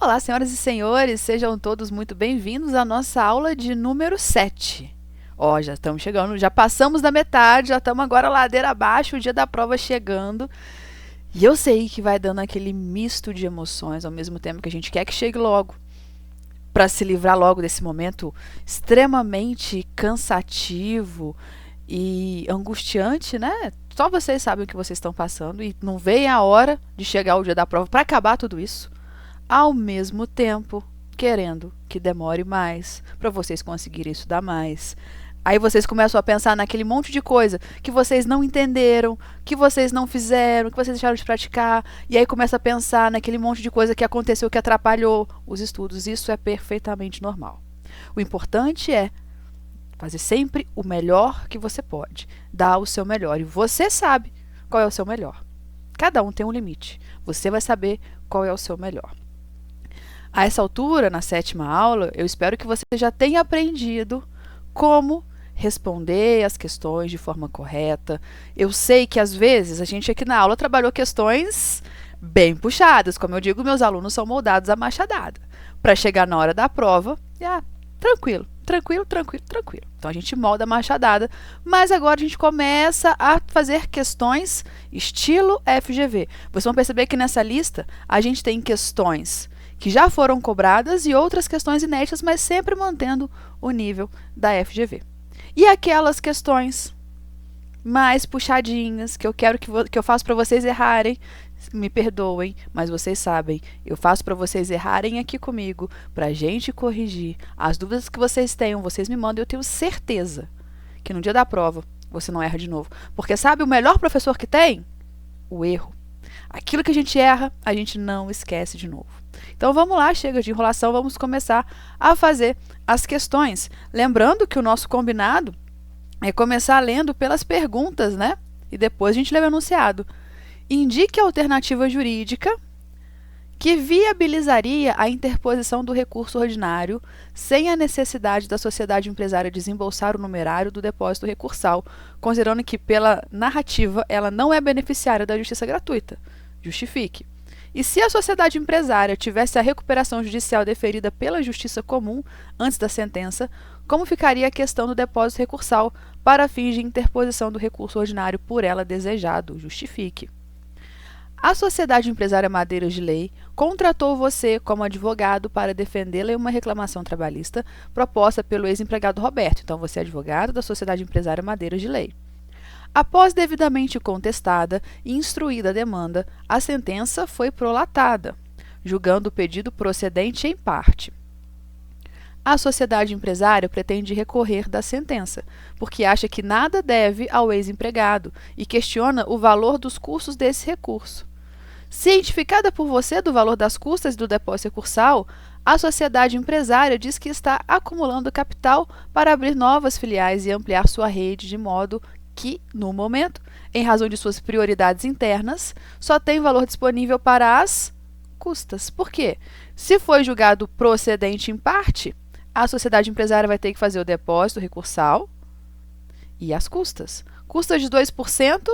Olá, senhoras e senhores, sejam todos muito bem-vindos à nossa aula de número 7. Ó, já estamos chegando, já passamos da metade, já estamos agora ladeira abaixo, o dia da prova chegando. E eu sei que vai dando aquele misto de emoções ao mesmo tempo que a gente quer que chegue logo, para se livrar logo desse momento extremamente cansativo e angustiante, né? Só vocês sabem o que vocês estão passando e não vem a hora de chegar o dia da prova para acabar tudo isso. Ao mesmo tempo, querendo que demore mais, para vocês conseguirem estudar mais. Aí vocês começam a pensar naquele monte de coisa que vocês não entenderam, que vocês não fizeram, que vocês deixaram de praticar. E aí começa a pensar naquele monte de coisa que aconteceu, que atrapalhou os estudos. Isso é perfeitamente normal. O importante é fazer sempre o melhor que você pode. Dar o seu melhor. E você sabe qual é o seu melhor. Cada um tem um limite. Você vai saber qual é o seu melhor. A essa altura, na 7ª aula, eu espero que você já tenha aprendido como responder as questões de forma correta. Eu sei que às vezes a gente aqui na aula trabalhou questões bem puxadas. Como eu digo, meus alunos são moldados à machadada. Para chegar na hora da prova, tranquilo. Então a gente molda a machadada, mas agora a gente começa a fazer questões estilo FGV. Vocês vão perceber que nessa lista a gente tem questões que já foram cobradas e outras questões inéditas, mas sempre mantendo o nível da FGV. E aquelas questões mais puxadinhas, que eu quero que eu faço para vocês errarem, me perdoem, mas vocês sabem, eu faço para vocês errarem aqui comigo, para a gente corrigir. As dúvidas que vocês tenham, vocês me mandam, eu tenho certeza que no dia da prova você não erra de novo. Porque sabe o melhor professor que tem? O erro. Aquilo que a gente erra, a gente não esquece de novo. Então vamos lá, chega de enrolação, vamos começar a fazer as questões. Lembrando que o nosso combinado é começar lendo pelas perguntas, né? E depois a gente lê o enunciado. Indique a alternativa jurídica que viabilizaria a interposição do recurso ordinário sem a necessidade da sociedade empresária desembolsar o numerário do depósito recursal, considerando que, pela narrativa, ela não é beneficiária da justiça gratuita. Justifique. E se a sociedade empresária tivesse a recuperação judicial deferida pela justiça comum antes da sentença, como ficaria a questão do depósito recursal para fins de interposição do recurso ordinário por ela desejado? Justifique. A Sociedade Empresária Madeiras de Lei contratou você como advogado para defendê-la em uma reclamação trabalhista proposta pelo ex-empregado Roberto. Então, você é advogado da Sociedade Empresária Madeiras de Lei. Após devidamente contestada e instruída a demanda, a sentença foi prolatada, julgando o pedido procedente em parte. A sociedade empresária pretende recorrer da sentença, porque acha que nada deve ao ex-empregado e questiona o valor dos custos desse recurso. Cientificada por você do valor das custas do depósito recursal, a sociedade empresária diz que está acumulando capital para abrir novas filiais e ampliar sua rede de modo que, no momento, em razão de suas prioridades internas, só tem valor disponível para as custas. Por quê? Se foi julgado procedente em parte, a sociedade empresária vai ter que fazer o depósito recursal e as custas. Custas de 2%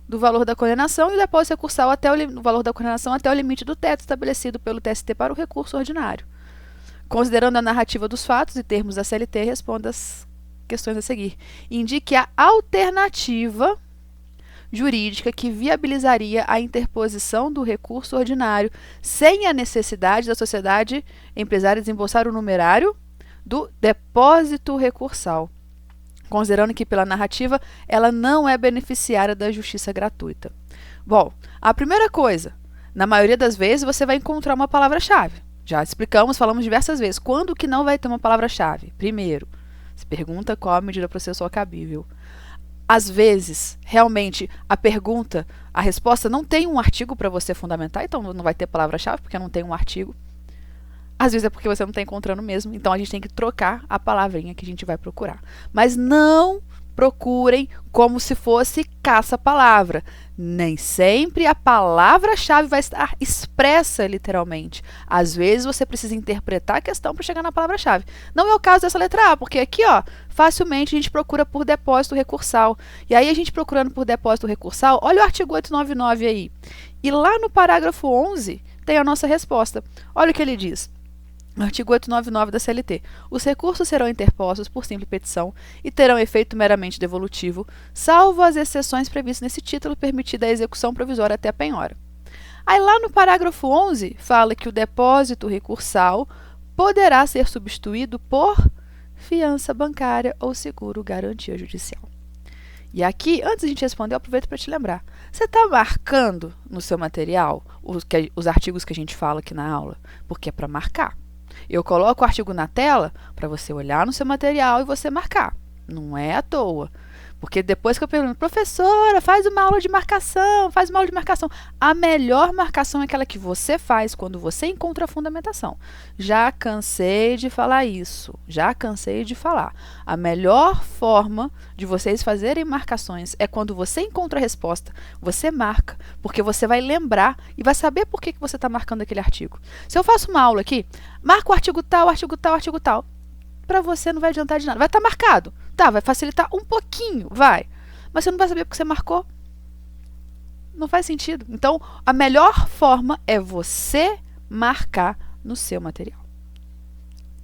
do valor da condenação e o depósito recursal até o valor da condenação até o limite do teto estabelecido pelo TST para o recurso ordinário. Considerando a narrativa dos fatos e termos da CLT, responda as questões a seguir. Indique a alternativa jurídica que viabilizaria a interposição do recurso ordinário sem a necessidade da sociedade empresária desembolsar o numerário do depósito recursal, considerando que, pela narrativa, ela não é beneficiária da justiça gratuita. Bom, a primeira coisa, na maioria das vezes você vai encontrar uma palavra-chave. Já explicamos, falamos diversas vezes. Quando que não vai ter uma palavra-chave? Primeiro, se pergunta qual a medida processual cabível. Às vezes, realmente, a resposta não tem um artigo para você fundamentar, então não vai ter palavra-chave, porque não tem um artigo. Às vezes é porque você não está encontrando mesmo, então a gente tem que trocar a palavrinha que a gente vai procurar. Mas não procurem como se fosse caça-palavra. Nem sempre a palavra-chave vai estar expressa literalmente. Às vezes você precisa interpretar a questão para chegar na palavra-chave. Não é o caso dessa letra A, porque aqui, ó, facilmente a gente procura por depósito recursal. E aí a gente procurando por depósito recursal, olha o artigo 899 aí. E lá no parágrafo 11 tem a nossa resposta. Olha o que ele diz. No artigo 899 da CLT, os recursos serão interpostos por simples petição e terão efeito meramente devolutivo, salvo as exceções previstas nesse título, permitida a execução provisória até a penhora. Aí lá no parágrafo 11, fala que o depósito recursal poderá ser substituído por fiança bancária ou seguro garantia judicial. E aqui, antes de a gente responder, eu aproveito para te lembrar. Você está marcando no seu material os artigos que a gente fala aqui na aula? Porque é para marcar. Eu coloco o artigo na tela para você olhar no seu material e você marcar. Não é à toa. Porque depois que eu pergunto, professora, faz uma aula de marcação, faz uma aula de marcação. A melhor marcação é aquela que você faz quando você encontra a fundamentação. Já cansei de falar isso, já cansei de falar. A melhor forma de vocês fazerem marcações é quando você encontra a resposta, você marca, porque você vai lembrar e vai saber por que você está marcando aquele artigo. Se eu faço uma aula aqui, marco o artigo tal, artigo tal, artigo tal. Para você não vai adiantar de nada. Vai estar marcado. Tá, vai facilitar um pouquinho, vai. Mas você não vai saber porque você marcou. Não faz sentido. Então, a melhor forma é você marcar no seu material.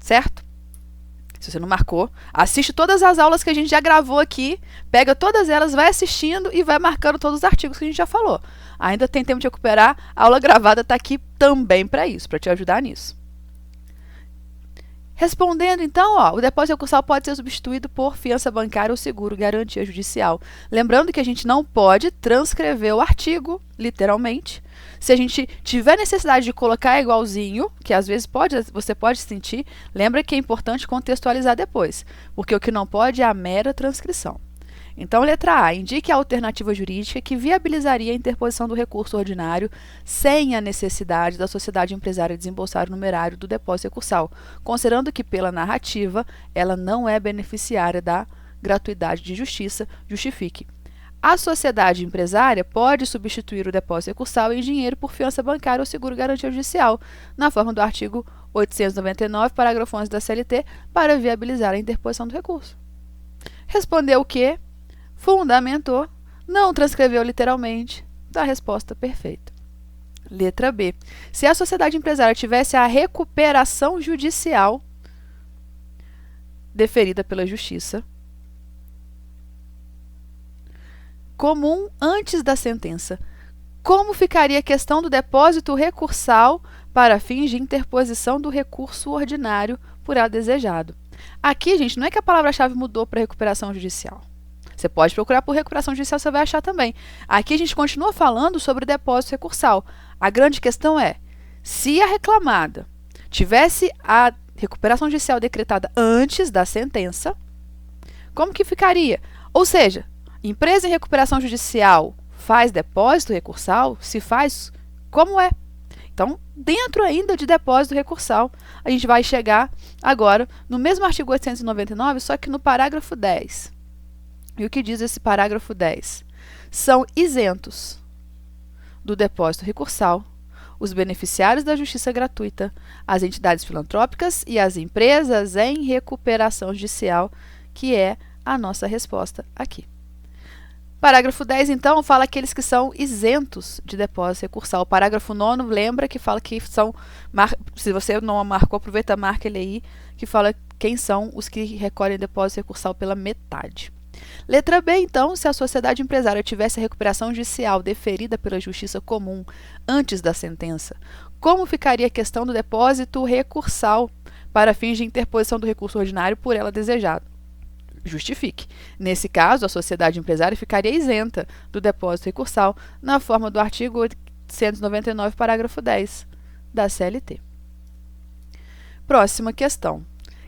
Certo? Se você não marcou, assiste todas as aulas que a gente já gravou aqui, pega todas elas, vai assistindo e vai marcando todos os artigos que a gente já falou. Ainda tem tempo de recuperar. A aula gravada está aqui também para isso, para te ajudar nisso. Respondendo, então, o depósito recursal pode ser substituído por fiança bancária ou seguro garantia judicial. Lembrando que a gente não pode transcrever o artigo, literalmente. Se a gente tiver necessidade de colocar igualzinho, que às vezes você pode sentir, lembra que é importante contextualizar depois, porque o que não pode é a mera transcrição. Então, letra A, indique a alternativa jurídica que viabilizaria a interposição do recurso ordinário sem a necessidade da sociedade empresária desembolsar o numerário do depósito recursal, considerando que, pela narrativa, ela não é beneficiária da gratuidade de justiça, justifique. A sociedade empresária pode substituir o depósito recursal em dinheiro por fiança bancária ou seguro garantia judicial, na forma do artigo 899, parágrafo 11 da CLT, para viabilizar a interposição do recurso. Respondeu o quê? Fundamentou, não transcreveu literalmente, dá a resposta perfeita. Letra B. Se a sociedade empresária tivesse a recuperação judicial deferida pela Justiça comum antes da sentença, como ficaria a questão do depósito recursal para fins de interposição do recurso ordinário por ela desejado? Aqui, gente, não é que a palavra-chave mudou para recuperação judicial. Você pode procurar por recuperação judicial, você vai achar também. Aqui a gente continua falando sobre o depósito recursal. A grande questão é, se a reclamada tivesse a recuperação judicial decretada antes da sentença, como que ficaria? Ou seja, empresa em recuperação judicial faz depósito recursal? Se faz, como é? Então, dentro ainda de depósito recursal, a gente vai chegar agora no mesmo artigo 899, só que no parágrafo 10. E o que diz esse parágrafo 10? São isentos do depósito recursal os beneficiários da justiça gratuita, as entidades filantrópicas e as empresas em recuperação judicial, que é a nossa resposta aqui. Parágrafo 10, então, fala aqueles que são isentos de depósito recursal. O parágrafo 9 lembra que fala que são, se você não marcou, aproveita, marca ele aí, que fala quem são os que recolhem depósito recursal pela metade. Letra B, então, se a sociedade empresária tivesse a recuperação judicial deferida pela justiça comum antes da sentença, como ficaria a questão do depósito recursal para fins de interposição do recurso ordinário por ela desejado? Justifique. Nesse caso, a sociedade empresária ficaria isenta do depósito recursal na forma do artigo 899, parágrafo 10 da CLT. Próxima questão.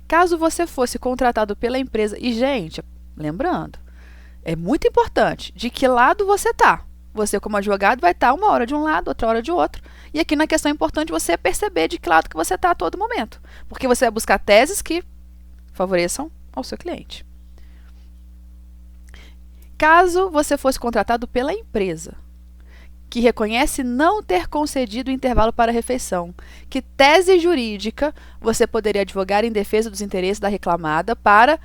Caso você fosse contratado pela empresa, e gente, lembrando, é muito importante de que lado você está. Você, como advogado, vai estar uma hora de um lado, outra hora de outro. E aqui na questão é importante você perceber de que lado que você está a todo momento. Porque você vai buscar teses que favoreçam ao seu cliente. Caso você fosse contratado pela empresa, que reconhece não ter concedido o intervalo para a refeição, que tese jurídica você poderia advogar em defesa dos interesses da reclamada para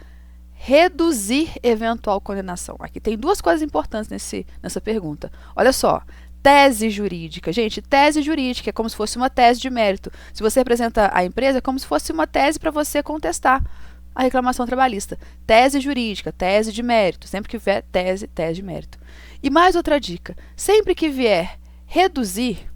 reduzir eventual condenação? Aqui tem duas coisas importantes nessa pergunta. Olha só, Tese jurídica. Gente, tese jurídica é como se fosse uma tese de mérito. Se você representa a empresa, é como se fosse uma tese para você contestar a reclamação trabalhista. Tese jurídica, tese de mérito. Sempre que vier tese, tese de mérito. E mais outra dica. Sempre que vier reduzir,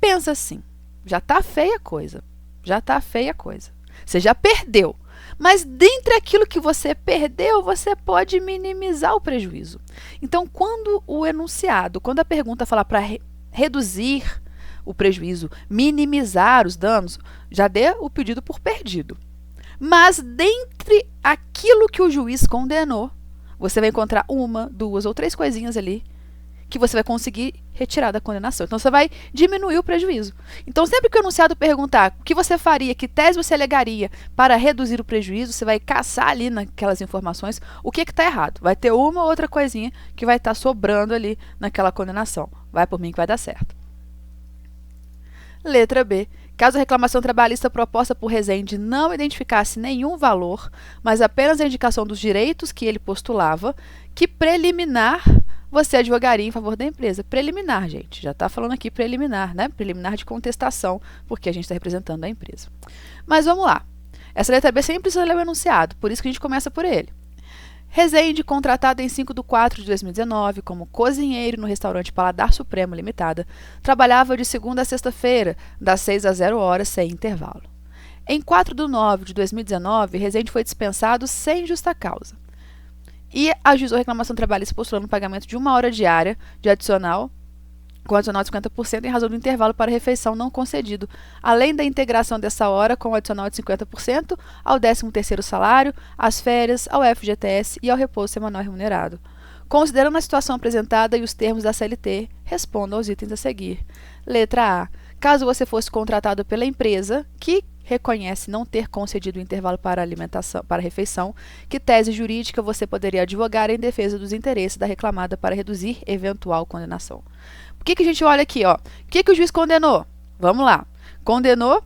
pensa assim. Já está feia a coisa. Já está feia a coisa. Você já perdeu. Mas dentre aquilo que você perdeu, você pode minimizar o prejuízo. Então, quando o enunciado, quando a pergunta falar para reduzir o prejuízo, minimizar os danos, já dê o pedido por perdido. Mas dentre aquilo que o juiz condenou, você vai encontrar uma, duas ou três coisinhas ali que você vai conseguir retirar da condenação. Então, você vai diminuir o prejuízo. Então, sempre que o enunciado perguntar o que você faria, que tese você alegaria para reduzir o prejuízo, você vai caçar ali naquelas informações o que está errado. Vai ter uma ou outra coisinha que vai estar sobrando ali naquela condenação. Vai por mim que vai dar certo. Letra B. Caso a reclamação trabalhista proposta por Rezende não identificasse nenhum valor, mas apenas a indicação dos direitos que ele postulava, que preliminar você advogaria em favor da empresa. Preliminar, gente. Já está falando aqui preliminar, né? Preliminar de contestação, porque a gente está representando a empresa. Mas vamos lá. Essa letra B sempre precisa ler o enunciado, por isso que a gente começa por ele. Rezende, contratado em 5/4/2019 como cozinheiro no restaurante Paladar Supremo Limitada, trabalhava de segunda a sexta-feira, das 6 às 0 horas, sem intervalo. Em 4/9/2019, Rezende foi dispensado sem justa causa e ajuizou a reclamação trabalhista postulando o pagamento de 1 hora diária de adicional, com adicional de 50% em razão do intervalo para refeição não concedido, além da integração dessa hora com o adicional de 50% ao 13º salário, às férias, ao FGTS e ao repouso semanal remunerado. Considerando a situação apresentada e os termos da CLT, responda aos itens a seguir. Letra A. Caso você fosse contratado pela empresa que reconhece não ter concedido o intervalo para alimentação, para refeição, que tese jurídica você poderia advogar em defesa dos interesses da reclamada para reduzir eventual condenação. O que a gente olha aqui? Ó? O que o juiz condenou? Vamos lá. Condenou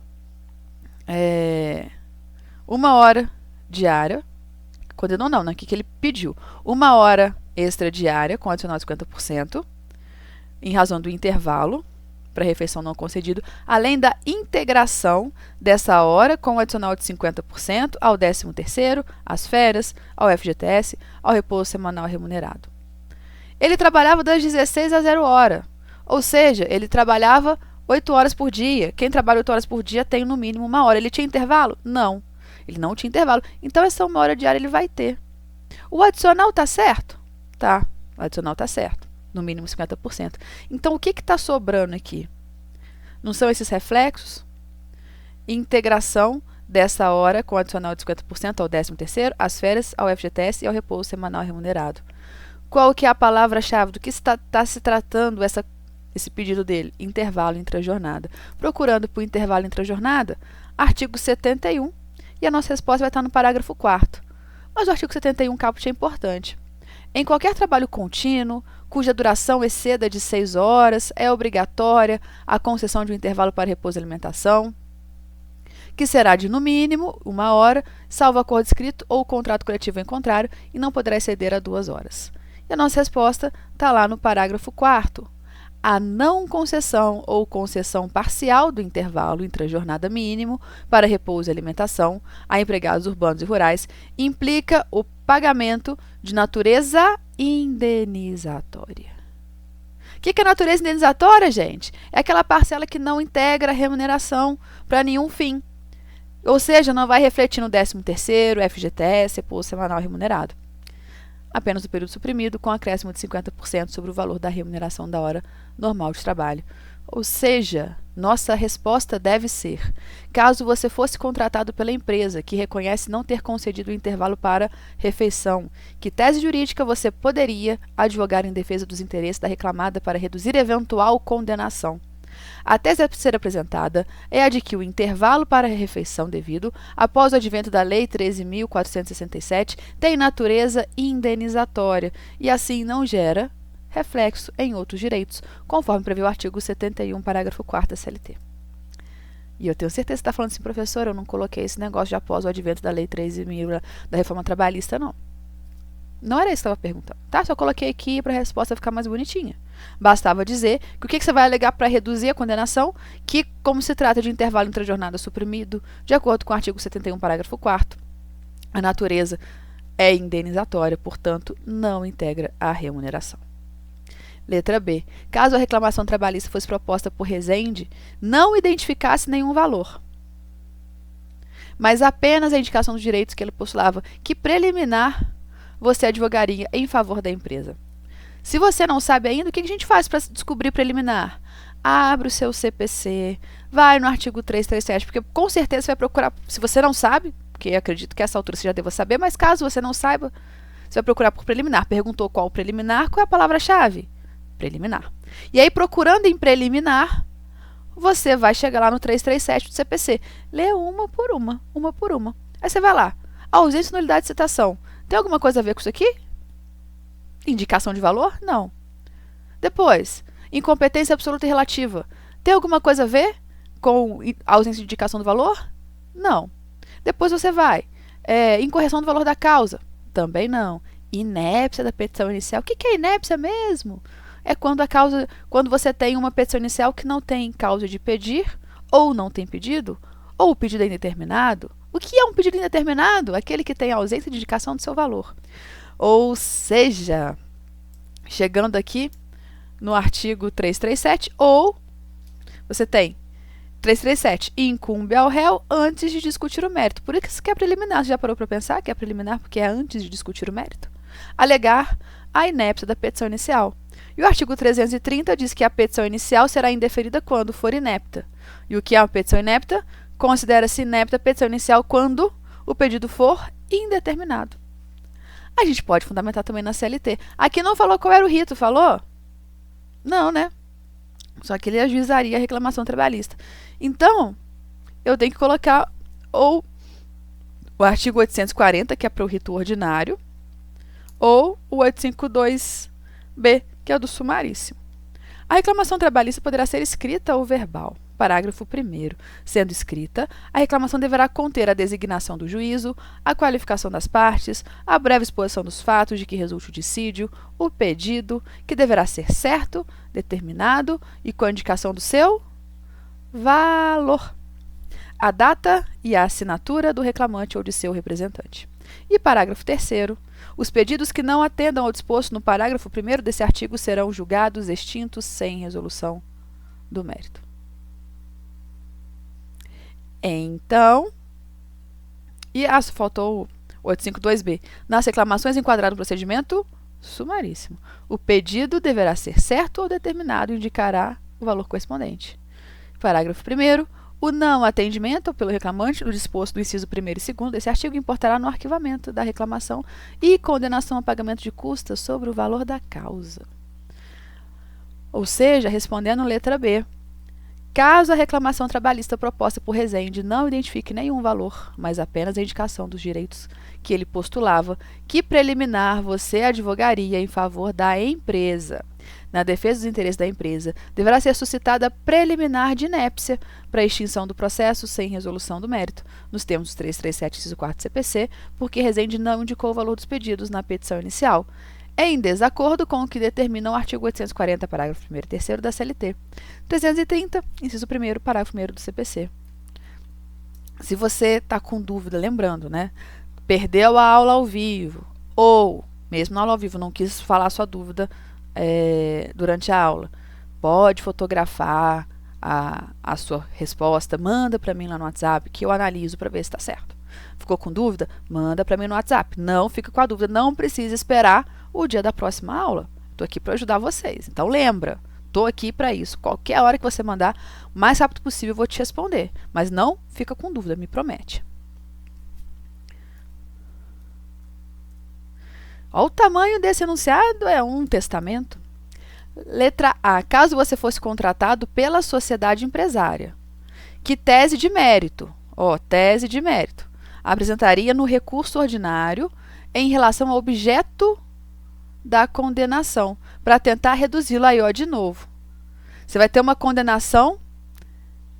1 hora diária. Condenou não, né? O que ele pediu? 1 hora extra diária com adicional de 50%, em razão do intervalo para refeição não concedido, além da integração dessa hora com o adicional de 50% ao 13º, às férias, ao FGTS, ao repouso semanal remunerado. Ele trabalhava das 16 às 0 hora, ou seja, ele trabalhava 8 horas por dia. Quem trabalha 8 horas por dia tem no mínimo 1 hora. Ele tinha intervalo? Não, ele não tinha intervalo. Então, essa 1 hora diária ele vai ter. O adicional está certo? Tá, o adicional está certo. No mínimo 50%. Então, o que está sobrando aqui? Não são esses reflexos? Integração dessa hora com adicional de 50% ao 13º, às férias, ao FGTS e ao repouso semanal remunerado. Qual que é a palavra-chave do que está se tratando esse pedido dele? Intervalo intrajornada. Procurando por intervalo intrajornada, artigo 71, e a nossa resposta vai estar no parágrafo 4º. Mas o artigo 71 caput é importante. Em qualquer trabalho contínuo, cuja duração exceda de 6 horas, é obrigatória a concessão de um intervalo para repouso e alimentação, que será de, no mínimo, 1 hora, salvo acordo escrito ou contrato coletivo em contrário, e não poderá exceder a 2 horas. E a nossa resposta está lá no parágrafo 4º. A não concessão ou concessão parcial do intervalo intrajornada mínimo para repouso e alimentação a empregados urbanos e rurais implica o pagamento de natureza indenizatória. O que é natureza indenizatória, gente? É aquela parcela que não integra a remuneração para nenhum fim. Ou seja, não vai refletir no 13º, FGTS, repouso semanal remunerado. Apenas o período suprimido, com acréscimo de 50% sobre o valor da remuneração da hora normal de trabalho. Ou seja, nossa resposta deve ser: caso você fosse contratado pela empresa que reconhece não ter concedido o intervalo para refeição, que tese jurídica você poderia advogar em defesa dos interesses da reclamada para reduzir eventual condenação? A tese a ser apresentada é a de que o intervalo para a refeição devido, após o advento da Lei 13.467, tem natureza indenizatória e assim não gera reflexo em outros direitos, conforme prevê o artigo 71, parágrafo 4º da CLT. E eu tenho certeza que você está falando assim, professor, eu não coloquei esse negócio de após o advento da Lei 13.000 da reforma trabalhista, não. Não era isso que eu estava perguntando, tá? Só coloquei aqui para a resposta ficar mais bonitinha. Bastava dizer que o que você vai alegar para reduzir a condenação, que como se trata de intervalo entre a jornada suprimido, de acordo com o artigo 71, parágrafo 4º, a natureza é indenizatória, portanto, não integra a remuneração. Letra B. Caso a reclamação trabalhista fosse proposta por Rezende, não identificasse nenhum valor, mas apenas a indicação dos direitos que ele postulava, que preliminar você advogaria em favor da empresa. Se você não sabe ainda, o que a gente faz para descobrir preliminar? Abre o seu CPC, vai no artigo 337, porque com certeza você vai procurar, se você não sabe, porque acredito que a essa altura você já deva saber, mas caso você não saiba, você vai procurar por preliminar. Perguntou qual preliminar, qual é a palavra-chave? Preliminar. E aí, procurando em preliminar, você vai chegar lá no 337 do CPC. Lê uma por uma. Aí você vai lá. Ausência, nulidade de citação. Tem alguma coisa a ver com isso aqui? Indicação de valor? Não. Depois, incompetência absoluta e relativa. Tem alguma coisa a ver com a ausência de indicação do valor? Não. Depois você vai. Incorreção do valor da causa? Também não. Inépcia da petição inicial. O que é inépcia mesmo? É quando você tem uma petição inicial que não tem causa de pedir, ou não tem pedido, ou o pedido é indeterminado. O que é um pedido indeterminado? Aquele que tem ausência de indicação do seu valor. Ou seja, chegando aqui no artigo 337, ou você tem 337, incumbe ao réu antes de discutir o mérito. Por isso que é preliminar. Você já parou para pensar que é preliminar porque é antes de discutir o mérito? Alegar a inépcia da petição inicial. E o artigo 330 diz que a petição inicial será indeferida quando for inepta. E o que é uma petição inepta? Considera-se inepta a petição inicial quando o pedido for indeterminado. A gente pode fundamentar também na CLT. Aqui não falou qual era o rito, falou? Não, né? Só que ele ajuizaria a reclamação trabalhista. Então, eu tenho que colocar ou o artigo 840, que é para o rito ordinário, ou o 852B, que é o do sumaríssimo. A reclamação trabalhista poderá ser escrita ou verbal. Parágrafo 1º. Sendo escrita, a reclamação deverá conter a designação do juízo, a qualificação das partes, a breve exposição dos fatos de que resulte o dissídio, o pedido, que deverá ser certo, determinado e com a indicação do seu valor, a data e a assinatura do reclamante ou de seu representante. E parágrafo 3º. Os pedidos que não atendam ao disposto no parágrafo 1º desse artigo serão julgados extintos sem resolução do mérito. Então, faltou o 852B. Nas reclamações enquadradas no procedimento sumaríssimo, o pedido deverá ser certo ou determinado e indicará o valor correspondente. Parágrafo 1º. O não atendimento pelo reclamante do disposto do inciso 1º e 2º desse artigo importará no arquivamento da reclamação e condenação a pagamento de custas sobre o valor da causa. Ou seja, respondendo letra B, caso a reclamação trabalhista proposta por Rezende não identifique nenhum valor, mas apenas a indicação dos direitos que ele postulava, que preliminar você advogaria em favor da empresa. Na defesa dos interesses da empresa, deverá ser suscitada preliminar de inépcia para a extinção do processo sem resolução do mérito, nos termos dos 337, inciso 4 CPC, porque Rezende não indicou o valor dos pedidos na petição inicial, em desacordo com o que determina o artigo 840, parágrafo 1º e 3º da CLT. 330, inciso 1º, parágrafo 1º do CPC. Se você está com dúvida, lembrando, né? Perdeu a aula ao vivo, ou mesmo na aula ao vivo não quis falar sua dúvida durante a aula, pode fotografar a sua resposta, manda para mim lá no WhatsApp, que eu analiso para ver se está certo. Ficou com dúvida? Manda para mim no WhatsApp. Não fica com a dúvida, não precisa esperar o dia da próxima aula. Estou aqui para ajudar vocês. Então lembra, estou aqui para isso. Qualquer hora que você mandar, o mais rápido possível eu vou te responder. Mas não fica com dúvida, me promete. Olha o tamanho desse enunciado, é um testamento. Letra A. Caso você fosse contratado pela sociedade empresária, que tese de mérito, tese de mérito, apresentaria no recurso ordinário em relação ao objeto da condenação, para tentar reduzi-lo aí, de novo. Você vai ter uma condenação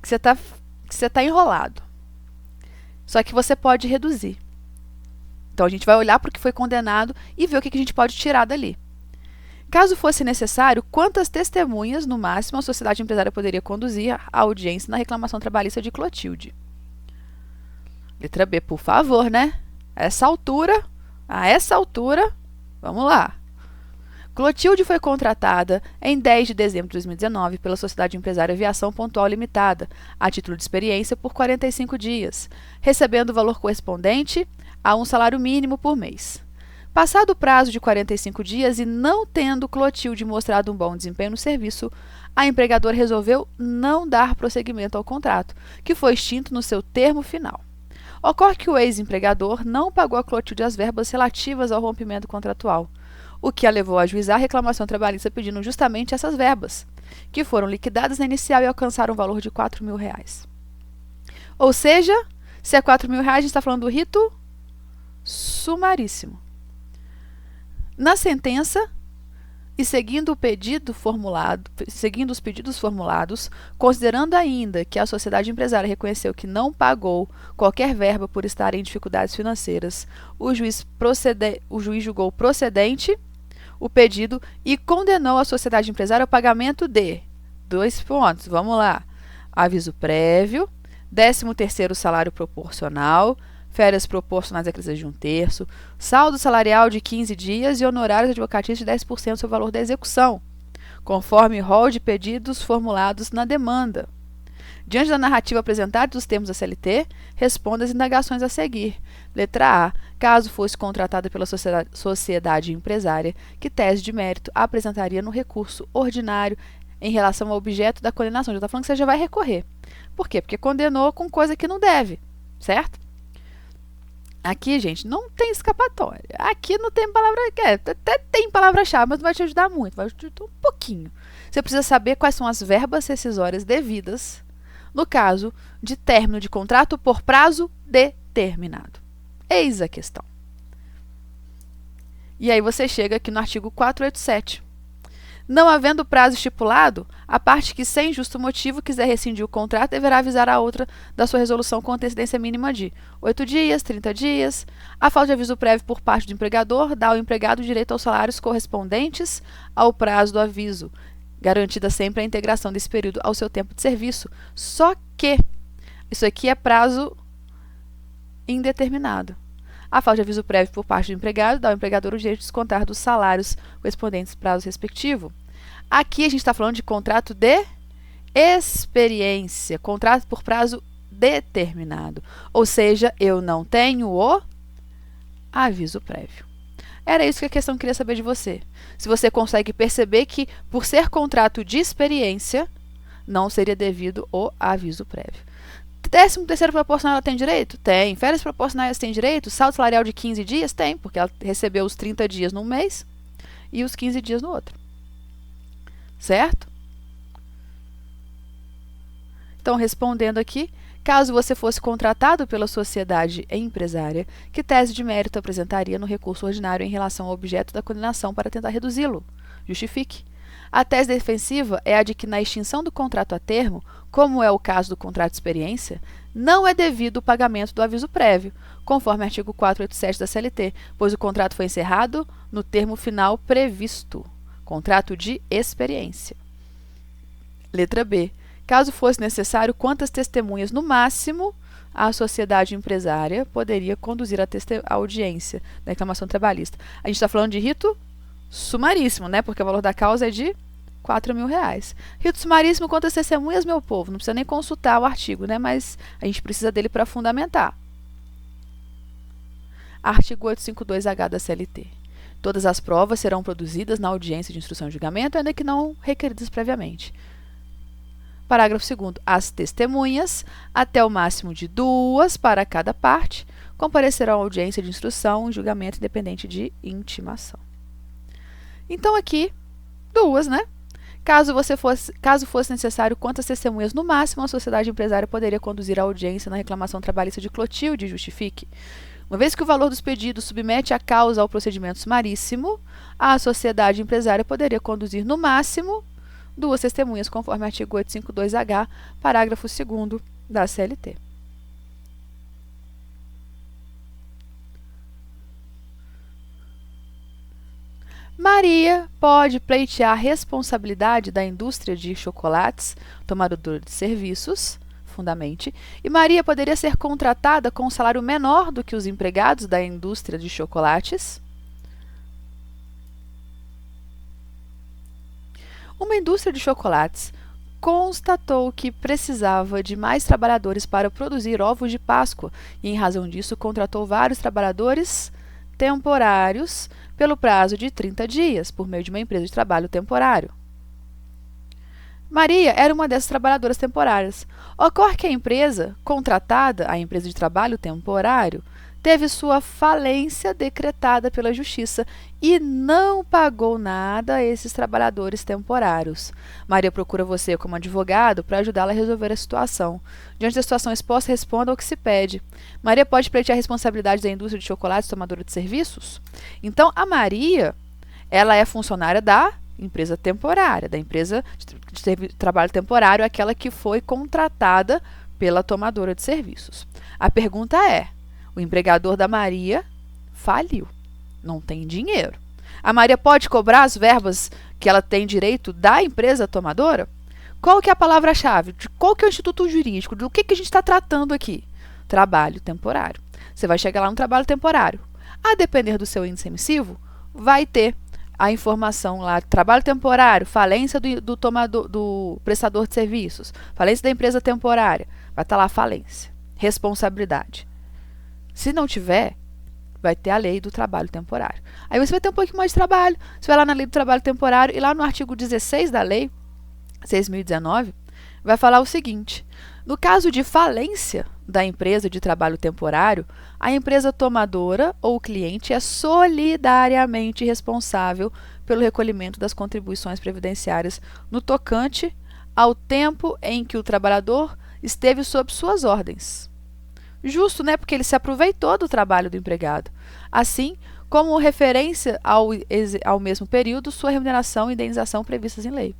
que você tá enrolado. Só que você pode reduzir. Então, a gente vai olhar para o que foi condenado e ver o que a gente pode tirar dali. Caso fosse necessário, quantas testemunhas, no máximo, a sociedade empresária poderia conduzir à audiência na reclamação trabalhista de Clotilde? Letra B, por favor, né? A essa altura, vamos lá. Clotilde foi contratada em 10 de dezembro de 2019 pela Sociedade Empresária Aviação Pontual Limitada, a título de experiência, por 45 dias, recebendo o valor correspondente a um salário mínimo por mês. Passado o prazo de 45 dias e não tendo Clotilde mostrado um bom desempenho no serviço, a empregadora resolveu não dar prosseguimento ao contrato, que foi extinto no seu termo final. Ocorre que o ex-empregador não pagou a Clotilde as verbas relativas ao rompimento contratual, o que a levou a ajuizar a reclamação trabalhista pedindo justamente essas verbas, que foram liquidadas na inicial e alcançaram o valor de R$ 4.000. Ou seja, se é R$ 4.000, a gente está falando do rito sumaríssimo. Na sentença, e seguindo os pedidos formulados, considerando ainda que a sociedade empresária reconheceu que não pagou qualquer verba por estar em dificuldades financeiras, o juiz julgou procedente o pedido e condenou a sociedade empresária ao pagamento de 2 pontos. Vamos lá. Aviso prévio, 13º salário proporcional, férias proporcionais acrescidas de 1/3, saldo salarial de 15 dias e honorários advocatícios de 10% sobre o valor da execução, conforme rol de pedidos formulados na demanda. Diante da narrativa apresentada dos termos da CLT, responda as indagações a seguir. Letra A. Caso fosse contratada pela sociedade empresária, que tese de mérito apresentaria no recurso ordinário em relação ao objeto da condenação? Já está falando que você já vai recorrer. Por quê? Porque condenou com coisa que não deve, certo? Aqui, gente, não tem escapatória. Aqui não tem palavra... até tem palavra-chave, mas não vai te ajudar muito. Vai te ajudar um pouquinho. Você precisa saber quais são as verbas rescisórias devidas no caso de término de contrato por prazo determinado. Eis a questão. E aí você chega aqui no artigo 487. Não havendo prazo estipulado, a parte que sem justo motivo quiser rescindir o contrato deverá avisar a outra da sua resolução com antecedência mínima de 8 dias, 30 dias. A falta de aviso prévio por parte do empregador dá ao empregado direito aos salários correspondentes ao prazo do aviso, garantida sempre a integração desse período ao seu tempo de serviço. Só que isso aqui é prazo indeterminado. A falta de aviso prévio por parte do empregado dá ao empregador o direito de descontar dos salários correspondentes ao prazo respectivo. Aqui a gente está falando de contrato de experiência, contrato por prazo determinado. Ou seja, eu não tenho o aviso prévio. Era isso que a questão queria saber de você. Se você consegue perceber que, por ser contrato de experiência, não seria devido o aviso prévio. 13º proporcional ela tem direito? Tem. Férias proporcionais tem direito? Saldo salarial de 15 dias? Tem, porque ela recebeu os 30 dias num mês e os 15 dias no outro. Certo? Então, respondendo aqui, caso você fosse contratado pela sociedade empresária, que tese de mérito apresentaria no recurso ordinário em relação ao objeto da condenação para tentar reduzi-lo? Justifique. A tese defensiva é a de que, na extinção do contrato a termo, como é o caso do contrato de experiência, não é devido o pagamento do aviso prévio, conforme artigo 487 da CLT, pois o contrato foi encerrado no termo final previsto, contrato de experiência. Letra B. Caso fosse necessário, quantas testemunhas, no máximo, a sociedade empresária poderia conduzir a audiência da reclamação trabalhista? A gente está falando de rito sumaríssimo, né? Porque o valor da causa é de R$ 4.000. Rito sumaríssimo, quantas testemunhas, meu povo? Não precisa nem consultar o artigo, né? Mas a gente precisa dele para fundamentar. Artigo 852-H da CLT. Todas as provas serão produzidas na audiência de instrução e julgamento, ainda que não requeridas previamente. Parágrafo 2º. As testemunhas, até o máximo de 2 para cada parte, comparecerão à audiência de instrução e julgamento independente de intimação. Então, aqui, 2, né? Caso fosse necessário, quantas testemunhas, no máximo, a sociedade empresária poderia conduzir à audiência na reclamação trabalhista de Clotilde? Justifique. Uma vez que o valor dos pedidos submete a causa ao procedimento sumaríssimo, a sociedade empresária poderia conduzir, no máximo, 2 testemunhas, conforme artigo 852-H, parágrafo 2º da CLT. Maria pode pleitear a responsabilidade da indústria de chocolates, tomadora de serviços, fundamente, e Maria poderia ser contratada com um salário menor do que os empregados da indústria de chocolates. Uma indústria de chocolates constatou que precisava de mais trabalhadores para produzir ovos de Páscoa e, em razão disso, contratou vários trabalhadores temporários pelo prazo de 30 dias, por meio de uma empresa de trabalho temporário. Maria era uma dessas trabalhadoras temporárias. Ocorre que a empresa contratada, a empresa de trabalho temporário, teve sua falência decretada pela Justiça e não pagou nada a esses trabalhadores temporários. Maria procura você como advogado para ajudá-la a resolver a situação. Diante da situação exposta, responda ao que se pede. Maria pode pleitear a responsabilidade da indústria de chocolates tomadora de serviços? Então, a Maria, ela é funcionária da empresa temporária, da empresa de trabalho temporário, aquela que foi contratada pela tomadora de serviços. A pergunta é: o empregador da Maria faliu, não tem dinheiro. A Maria pode cobrar as verbas que ela tem direito da empresa tomadora? Qual que é a palavra-chave? Qual que é o instituto jurídico? Do que a gente está tratando aqui? Trabalho temporário. Você vai chegar lá no trabalho temporário. A depender do seu índice emissivo, vai ter a informação lá, trabalho temporário, falência do prestador de serviços, falência da empresa temporária, vai estar lá falência, responsabilidade. Se não tiver, vai ter a lei do trabalho temporário. Aí você vai ter um pouquinho mais de trabalho, você vai lá na lei do trabalho temporário e lá no artigo 16 da lei 6.019, vai falar o seguinte: no caso de falência da empresa de trabalho temporário, a empresa tomadora ou o cliente é solidariamente responsável pelo recolhimento das contribuições previdenciárias no tocante ao tempo em que o trabalhador esteve sob suas ordens. Justo, né? Porque ele se aproveitou do trabalho do empregado. Assim, como referência ao mesmo período, sua remuneração e indenização previstas em lei.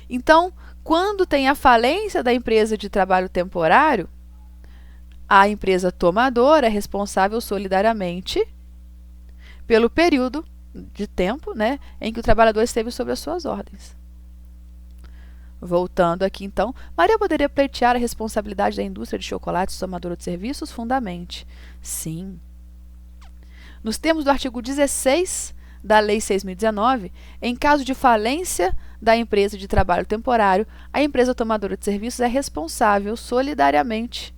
Então, quando tem a falência da empresa de trabalho temporário, a empresa tomadora é responsável solidariamente pelo período de tempo, né, em que o trabalhador esteve sob as suas ordens. Voltando aqui, então, Maria poderia pleitear a responsabilidade da indústria de chocolates tomadora de serviços? Fundamente. Sim. Nos termos do artigo 16 da Lei 6.019, em caso de falência da empresa de trabalho temporário, a empresa tomadora de serviços é responsável solidariamente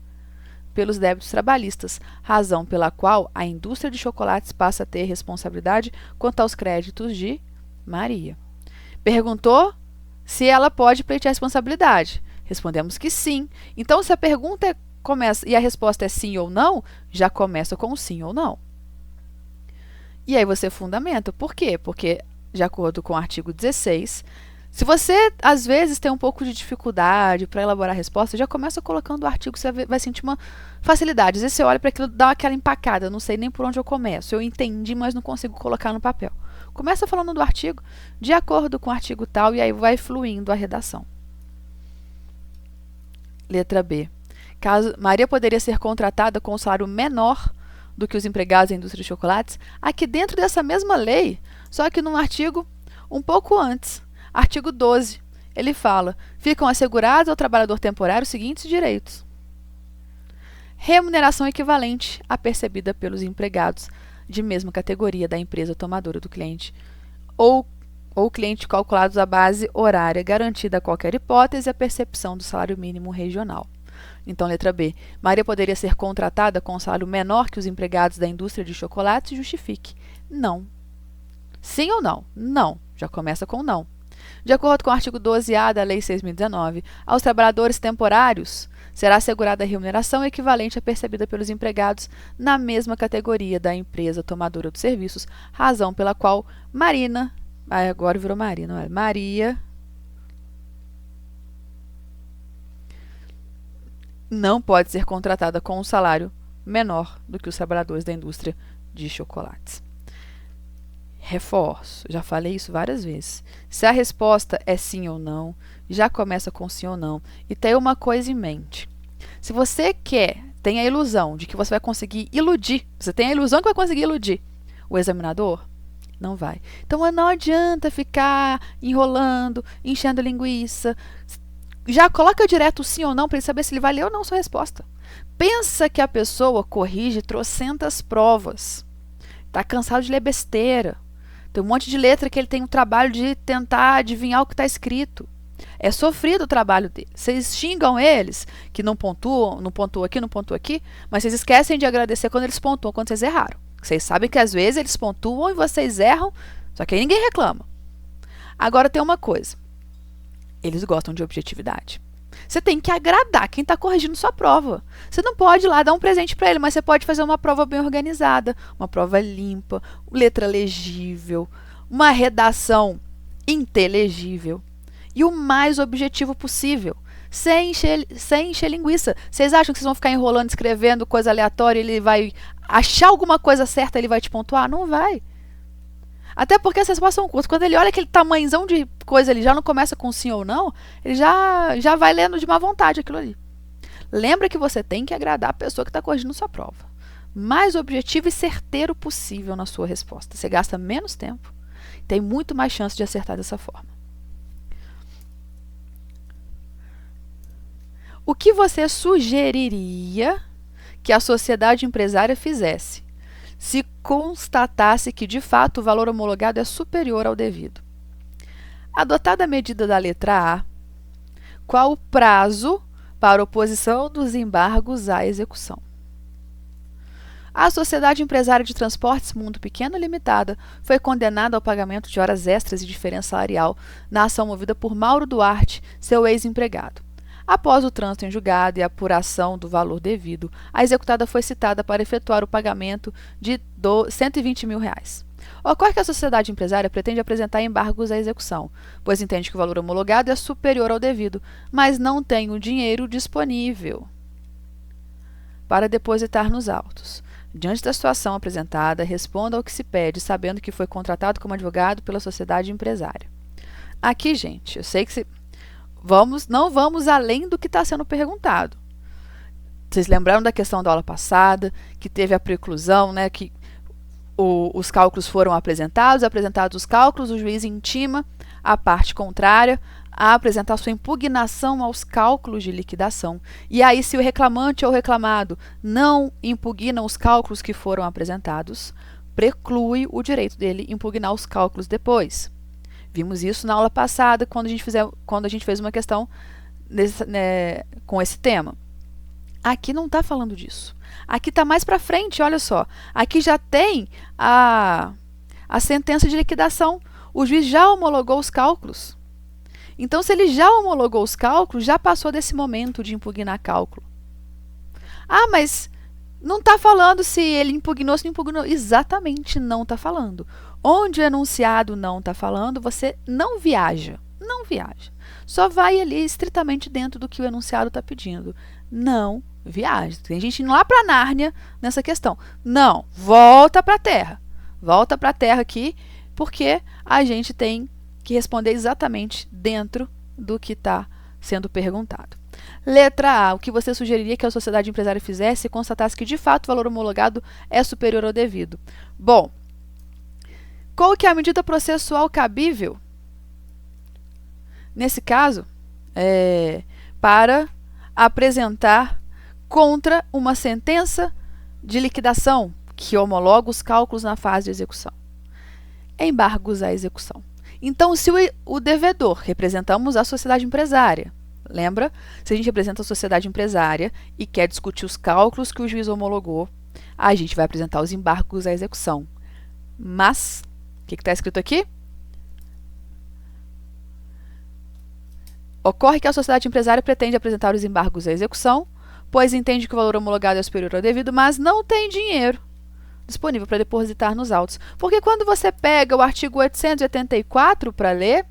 pelos débitos trabalhistas, razão pela qual a indústria de chocolates passa a ter responsabilidade quanto aos créditos de Maria. Perguntou se ela pode pleitear a responsabilidade. Respondemos que sim. Então, se a pergunta começa e a resposta é sim ou não, já começa com sim ou não. E aí você fundamenta. Por quê? Porque, de acordo com o artigo 16, se você, às vezes, tem um pouco de dificuldade para elaborar a resposta, já começa colocando o artigo, você vai sentir uma facilidade. Às vezes você olha para aquilo e dá aquela empacada, eu não sei nem por onde eu começo. Eu entendi, mas não consigo colocar no papel. Começa falando do artigo, de acordo com o artigo tal, e aí vai fluindo a redação. Letra B. Caso Maria poderia ser contratada com um salário menor do que os empregados da indústria de chocolates, aqui dentro dessa mesma lei, só que num artigo um pouco antes, artigo 12, ele fala: ficam assegurados ao trabalhador temporário os seguintes direitos: remuneração equivalente à percebida pelos empregados de mesma categoria da empresa tomadora do cliente ou cliente calculados à base horária, garantida a qualquer hipótese a percepção do salário mínimo regional. Então, letra B. Maria poderia ser contratada com um salário menor que os empregados da indústria de chocolates? Justifique. Não. Sim ou não? Não. Já começa com não. De acordo com o artigo 12A da Lei 6.019, aos trabalhadores temporários será assegurada a remuneração equivalente à percebida pelos empregados na mesma categoria da empresa tomadora de serviços, razão pela qual agora virou Marina, Maria não pode ser contratada com um salário menor do que os trabalhadores da indústria de chocolates. Reforço, já falei isso várias vezes. Se a resposta é sim ou não, já começa com sim ou não. E tem uma coisa em mente. Se você tem a ilusão de que você vai conseguir iludir, você tem a ilusão que vai conseguir iludir o examinador, Não vai. Então não adianta ficar enrolando, enchendo linguiça. Já coloca direto sim ou não para ele saber se ele vai ler ou não sua resposta. Pensa que a pessoa corrige trocentas provas. Está cansado de ler besteira. Tem um monte de letra que ele tem o trabalho de tentar adivinhar o que está escrito. É sofrido o trabalho dele. Vocês xingam eles, que não pontuam aqui, não pontuam aqui, mas vocês esquecem de agradecer quando eles pontuam, quando vocês erraram. Vocês sabem que às vezes eles pontuam e vocês erram, só que aí ninguém reclama. Agora tem uma coisa. Eles gostam de objetividade. Você tem que agradar quem está corrigindo sua prova. Você não pode ir lá dar um presente para ele, mas você pode fazer uma prova bem organizada, uma prova limpa, letra legível, uma redação inteligível e o mais objetivo possível, sem encher linguiça. Vocês acham que vocês vão ficar enrolando, escrevendo coisa aleatória e ele vai achar alguma coisa certa e ele vai te pontuar? Não vai. Até porque as respostas são curtas. Quando ele olha aquele tamanhozão de coisa, ele já não começa com sim ou não, ele já vai lendo de má vontade aquilo ali. Lembra que você tem que agradar a pessoa que está corrigindo sua prova. Mais objetivo e certeiro possível na sua resposta. Você gasta menos tempo, tem muito mais chance de acertar dessa forma. O que você sugeriria que a sociedade empresária fizesse se constatasse que, de fato, o valor homologado é superior ao devido? Adotada a medida da letra A, qual o prazo para oposição dos embargos à execução? A Sociedade Empresária de Transportes Mundo Pequeno Limitada foi condenada ao pagamento de horas extras e diferença salarial na ação movida por Mauro Duarte, seu ex-empregado. Após o trânsito em julgado e a apuração do valor devido, a executada foi citada para efetuar o pagamento de R$120 mil. Ocorre que a sociedade empresária pretende apresentar embargos à execução, pois entende que o valor homologado é superior ao devido, mas não tem o dinheiro disponível para depositar nos autos. Diante da situação apresentada, responda ao que se pede, sabendo que foi contratado como advogado pela sociedade empresária. Aqui, gente, eu sei que não vamos além do que está sendo perguntado. Vocês lembraram da questão da aula passada, que teve a preclusão, né, que os cálculos foram apresentados os cálculos, o juiz intima a parte contrária a apresentar sua impugnação aos cálculos de liquidação. E aí, se o reclamante ou o reclamado não impugnam os cálculos que foram apresentados, preclui o direito dele impugnar os cálculos depois. Vimos isso na aula passada, quando a gente fez uma questão com esse tema. Aqui não está falando disso. Aqui está mais para frente, olha só. Aqui já tem a sentença de liquidação. O juiz já homologou os cálculos. Então, se ele já homologou os cálculos, já passou desse momento de impugnar cálculo. Ah, mas não está falando se ele impugnou, se não impugnou. Exatamente, não está falando. Onde o enunciado não está falando, você não viaja. Não viaja. Só vai ali estritamente dentro do que o enunciado está pedindo. Não viaja. Tem gente indo lá para Nárnia nessa questão. Não, volta para a Terra. Volta para a Terra aqui, porque a gente tem que responder exatamente dentro do que está sendo perguntado. Letra A. O que você sugeriria que a sociedade empresária fizesse se constatasse que, de fato, o valor homologado é superior ao devido? Bom, qual que é a medida processual cabível? Nesse caso, para apresentar contra uma sentença de liquidação que homologa os cálculos na fase de execução. Embargos à execução. Então, se o devedor, representamos a sociedade empresária, lembra? Se a gente representa a sociedade empresária e quer discutir os cálculos que o juiz homologou, a gente vai apresentar os embargos à execução. Mas, o que está escrito aqui? Ocorre que a sociedade empresária pretende apresentar os embargos à execução, pois entende que o valor homologado é superior ao devido, mas não tem dinheiro disponível para depositar nos autos. Porque quando você pega o artigo 884 para ler,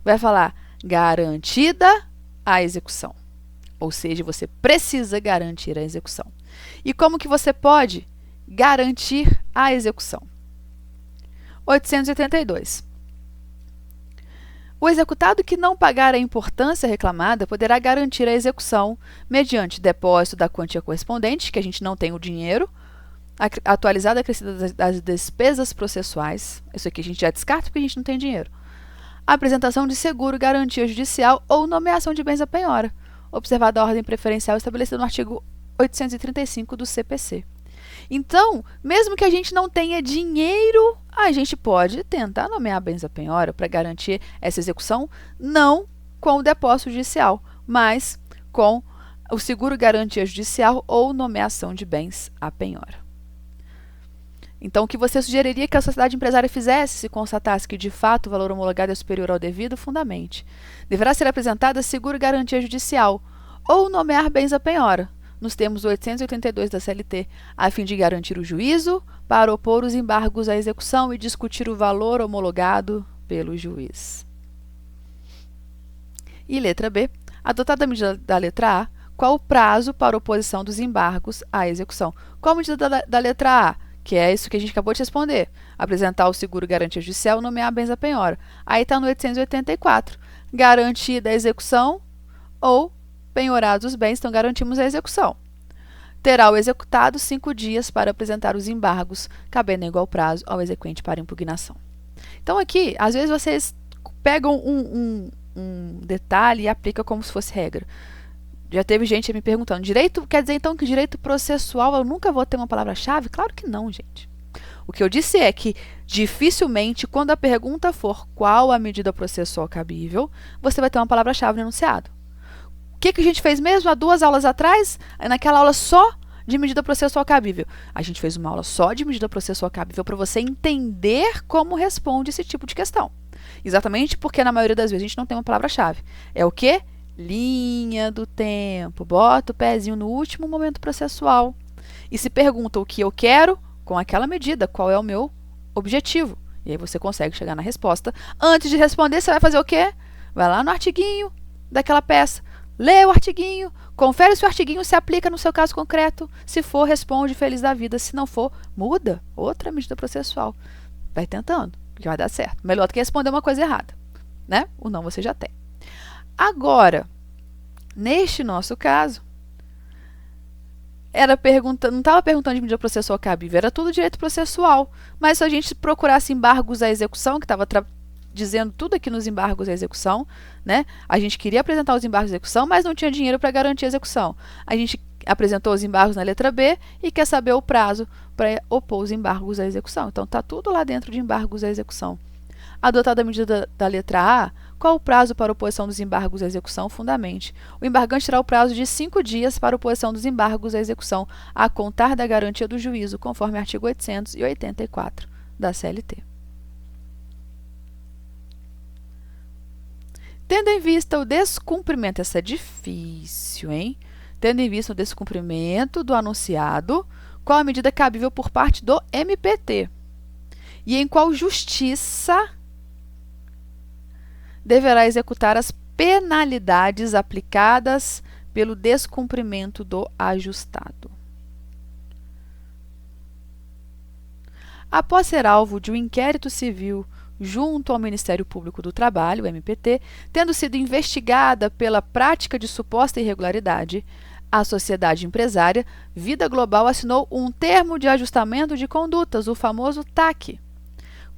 vai falar garantida a execução. Ou seja, você precisa garantir a execução. E como que você pode garantir a execução? 882. O executado que não pagar a importância reclamada poderá garantir a execução mediante depósito da quantia correspondente, que a gente não tem o dinheiro, atualizada acrescida das despesas processuais. Isso aqui a gente já descarta porque a gente não tem dinheiro. Apresentação de seguro, garantia judicial ou nomeação de bens à penhora, observada a ordem preferencial estabelecida no artigo 835 do CPC. Então, mesmo que a gente não tenha dinheiro, a gente pode tentar nomear bens à penhora para garantir essa execução, não com o depósito judicial, mas com o seguro garantia judicial ou nomeação de bens à penhora. Então, o que você sugeriria que a sociedade empresária fizesse se constatasse que, de fato, o valor homologado é superior ao devido? Fundamente. Deverá ser apresentada seguro garantia judicial ou nomear bens à penhora, nos termos do 882 da CLT, a fim de garantir o juízo para opor os embargos à execução e discutir o valor homologado pelo juiz. E letra B. Adotada a medida da letra A, qual o prazo para oposição dos embargos à execução? Qual a medida da letra A? Que é isso que a gente acabou de responder. Apresentar o seguro garantia judicial e nomear bens à penhora. Aí está no 884. Garantida a execução ou penhorados os bens, então garantimos a execução. Terá o executado 5 dias para apresentar os embargos, cabendo igual prazo ao exequente para impugnação. Então aqui, às vezes vocês pegam um detalhe e aplicam como se fosse regra. Já teve gente me perguntando, direito quer dizer então que direito processual eu nunca vou ter uma palavra-chave? Claro que não, gente. O que eu disse é que, dificilmente, quando a pergunta for qual a medida processual cabível, você vai ter uma palavra-chave no enunciado. O que a gente fez mesmo há 2 aulas atrás? Naquela aula só de medida processual cabível. A gente fez uma aula só de medida processual cabível para você entender como responde esse tipo de questão. Exatamente porque, na maioria das vezes, a gente não tem uma palavra-chave. É o quê? Linha do tempo. Bota o pezinho no último momento processual e se pergunta o que eu quero com aquela medida, qual é o meu objetivo. E aí você consegue chegar na resposta. Antes de responder, você vai fazer o quê? Vai lá no artiguinho daquela peça, lê o artiguinho, confere se o artiguinho se aplica no seu caso concreto. Se for, responde feliz da vida. Se não for, muda outra medida processual. Vai tentando, que vai dar certo. Melhor do que responder uma coisa errada, né? O não você já tem. Agora, neste nosso caso, não estava perguntando de medida processual cabível, era tudo direito processual. Mas se a gente procurasse embargos à execução, que estava dizendo tudo aqui nos embargos à execução, né? A gente queria apresentar os embargos à execução, mas não tinha dinheiro para garantir a execução. A gente apresentou os embargos na letra B e quer saber o prazo para opor os embargos à execução. Então, está tudo lá dentro de embargos à execução. Adotada a medida da letra A, qual o prazo para oposição dos embargos à execução? Fundamente. O embargante terá o prazo de 5 dias para oposição dos embargos à execução, a contar da garantia do juízo, conforme artigo 884 da CLT. Tendo em vista o descumprimento, essa é difícil, hein? Tendo em vista o descumprimento do anunciado, qual a medida cabível por parte do MPT? E em qual justiça deverá executar as penalidades aplicadas pelo descumprimento do ajustado. Após ser alvo de um inquérito civil junto ao Ministério Público do Trabalho, o MPT, tendo sido investigada pela prática de suposta irregularidade, a sociedade empresária Vida Global assinou um termo de ajustamento de condutas, o famoso TAC,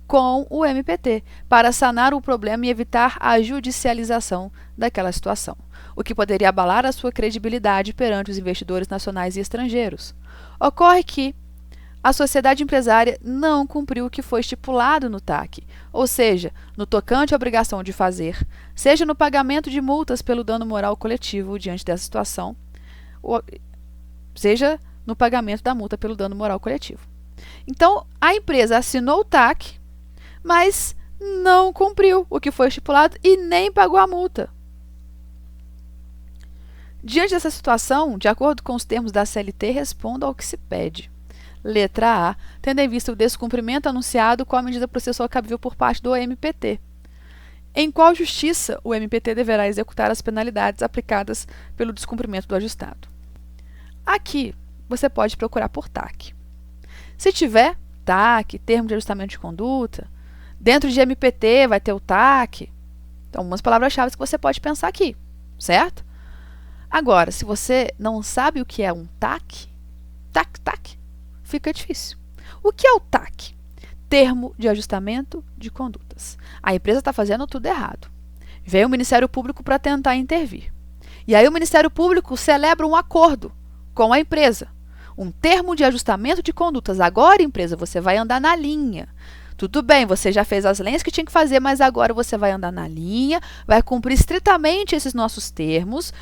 com o MPT, para sanar o problema e evitar a judicialização daquela situação, o que poderia abalar a sua credibilidade perante os investidores nacionais e estrangeiros. Ocorre que a sociedade empresária não cumpriu o que foi estipulado no TAC, ou seja, no tocante à obrigação de fazer, seja no pagamento de multas pelo dano moral coletivo diante dessa situação, seja no pagamento da multa pelo dano moral coletivo. Então, a empresa assinou o TAC, mas não cumpriu o que foi estipulado e nem pagou a multa. Diante dessa situação, de acordo com os termos da CLT, responda ao que se pede. Letra A, tendo em vista o descumprimento anunciado, qual a medida processual cabível por parte do MPT? Em qual justiça o MPT deverá executar as penalidades aplicadas pelo descumprimento do ajustado? Aqui, você pode procurar por TAC. Se tiver TAC, termo de ajustamento de conduta, dentro de MPT vai ter o TAC. Então, algumas palavras-chave que você pode pensar aqui, certo? Agora, se você não sabe o que é um TAC, fica difícil. O que é o TAC? Termo de Ajustamento de Condutas. A empresa está fazendo tudo errado. Veio o Ministério Público para tentar intervir. E aí o Ministério Público celebra um acordo com a empresa. Um termo de ajustamento de condutas. Agora, empresa, você vai andar na linha. Tudo bem, você já fez as lenhas que tinha que fazer, mas agora você vai andar na linha, vai cumprir estritamente esses nossos termos,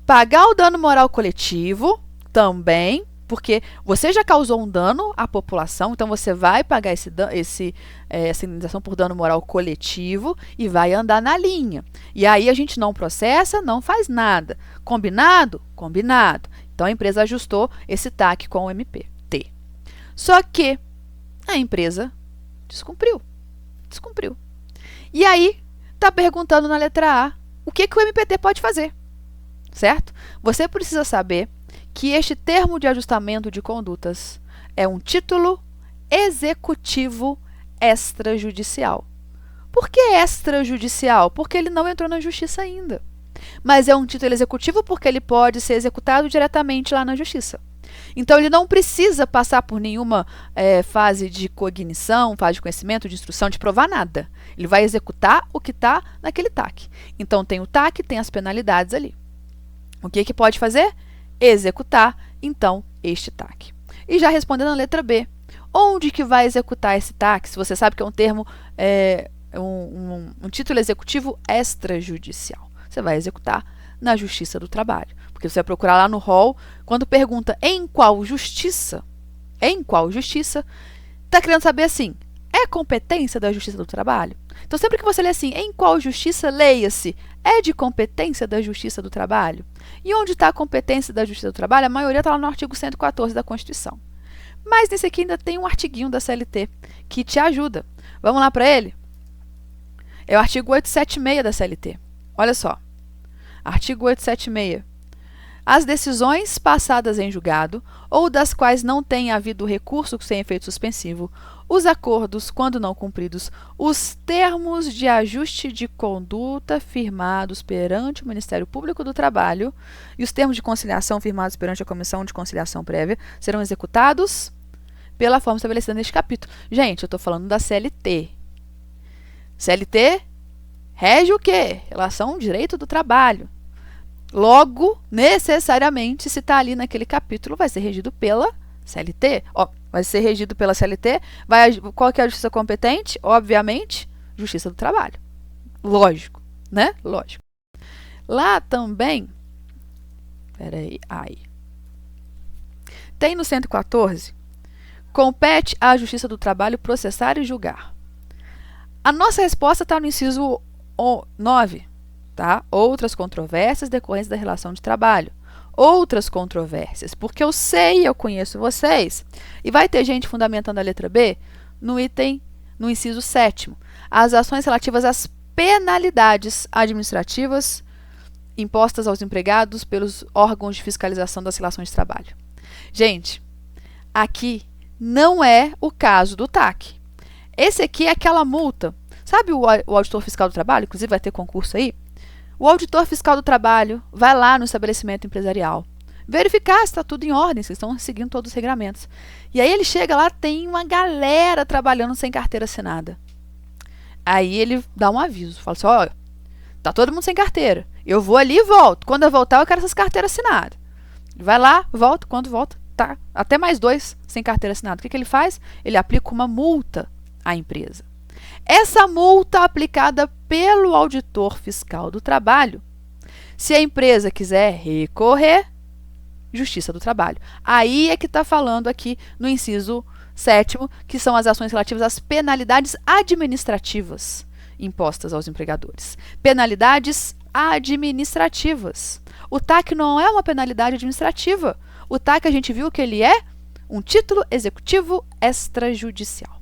pagar o dano moral coletivo também, porque você já causou um dano à população, então você vai pagar essa indenização por dano moral coletivo e vai andar na linha. E aí a gente não processa, não faz nada. Combinado? Combinado. Então a empresa ajustou esse TAC com o MPT. Só que a empresa descumpriu. E aí está perguntando na letra A o que o MPT pode fazer, certo? Você precisa saber que este termo de ajustamento de condutas é um título executivo extrajudicial. Por que extrajudicial? Porque ele não entrou na justiça ainda. Mas é um título executivo porque ele pode ser executado diretamente lá na justiça. Então, ele não precisa passar por nenhuma fase de cognição, fase de conhecimento, de instrução, de provar nada. Ele vai executar o que está naquele TAC. Então, tem o TAC, tem as penalidades ali. O que pode fazer? Executar, então, este TAC. E já respondendo a letra B, onde que vai executar esse TAC? Se você sabe que é um termo, um título executivo extrajudicial. Você vai executar na Justiça do Trabalho. Porque você vai procurar lá no rol, quando pergunta em qual justiça, está querendo saber assim, é competência da Justiça do Trabalho? Então, sempre que você lê assim, em qual justiça, leia-se, é de competência da Justiça do Trabalho? E onde está a competência da Justiça do Trabalho? A maioria está lá no artigo 114 da Constituição. Mas nesse aqui ainda tem um artiguinho da CLT que te ajuda. Vamos lá para ele? É o artigo 876 da CLT. Olha só. Artigo 876. As decisões passadas em julgado, ou das quais não tenha havido recurso sem efeito suspensivo, os acordos, quando não cumpridos, os termos de ajuste de conduta firmados perante o Ministério Público do Trabalho e os termos de conciliação firmados perante a Comissão de Conciliação Prévia serão executados pela forma estabelecida neste capítulo. Gente, eu estou falando da CLT. CLT rege o quê? Relação direito do trabalho. Logo, necessariamente, se está ali naquele capítulo, vai ser regido pela CLT. Vai ser regido pela CLT. Qual que é a justiça competente? Obviamente, Justiça do Trabalho. Lógico, né? Lógico. Lá também, tem no 114, compete à Justiça do Trabalho processar e julgar. A nossa resposta está no inciso 9. Tá? Outras controvérsias decorrentes da relação de trabalho. Outras controvérsias, porque eu conheço vocês. E vai ter gente fundamentando a letra B no inciso 7º. As ações relativas às penalidades administrativas impostas aos empregados pelos órgãos de fiscalização das relações de trabalho. Gente, aqui não é o caso do TAC. Esse aqui é aquela multa. Sabe o auditor fiscal do trabalho? Inclusive vai ter concurso aí. O auditor fiscal do trabalho vai lá no estabelecimento empresarial verificar se está tudo em ordem, se estão seguindo todos os regramentos. E aí ele chega lá, tem uma galera trabalhando sem carteira assinada. Aí ele dá um aviso, fala assim, ó, tá todo mundo sem carteira. Eu vou ali e volto. Quando eu voltar, eu quero essas carteiras assinadas. Ele vai lá, volta, quando volta, tá até mais 2 sem carteira assinada. O que ele faz? Ele aplica uma multa à empresa. Essa multa aplicada pelo auditor fiscal do trabalho, se a empresa quiser recorrer, Justiça do Trabalho. Aí é que está falando aqui no inciso 7º, que são as ações relativas às penalidades administrativas impostas aos empregadores. Penalidades administrativas. O TAC não é uma penalidade administrativa. O TAC a gente viu que ele é um título executivo extrajudicial.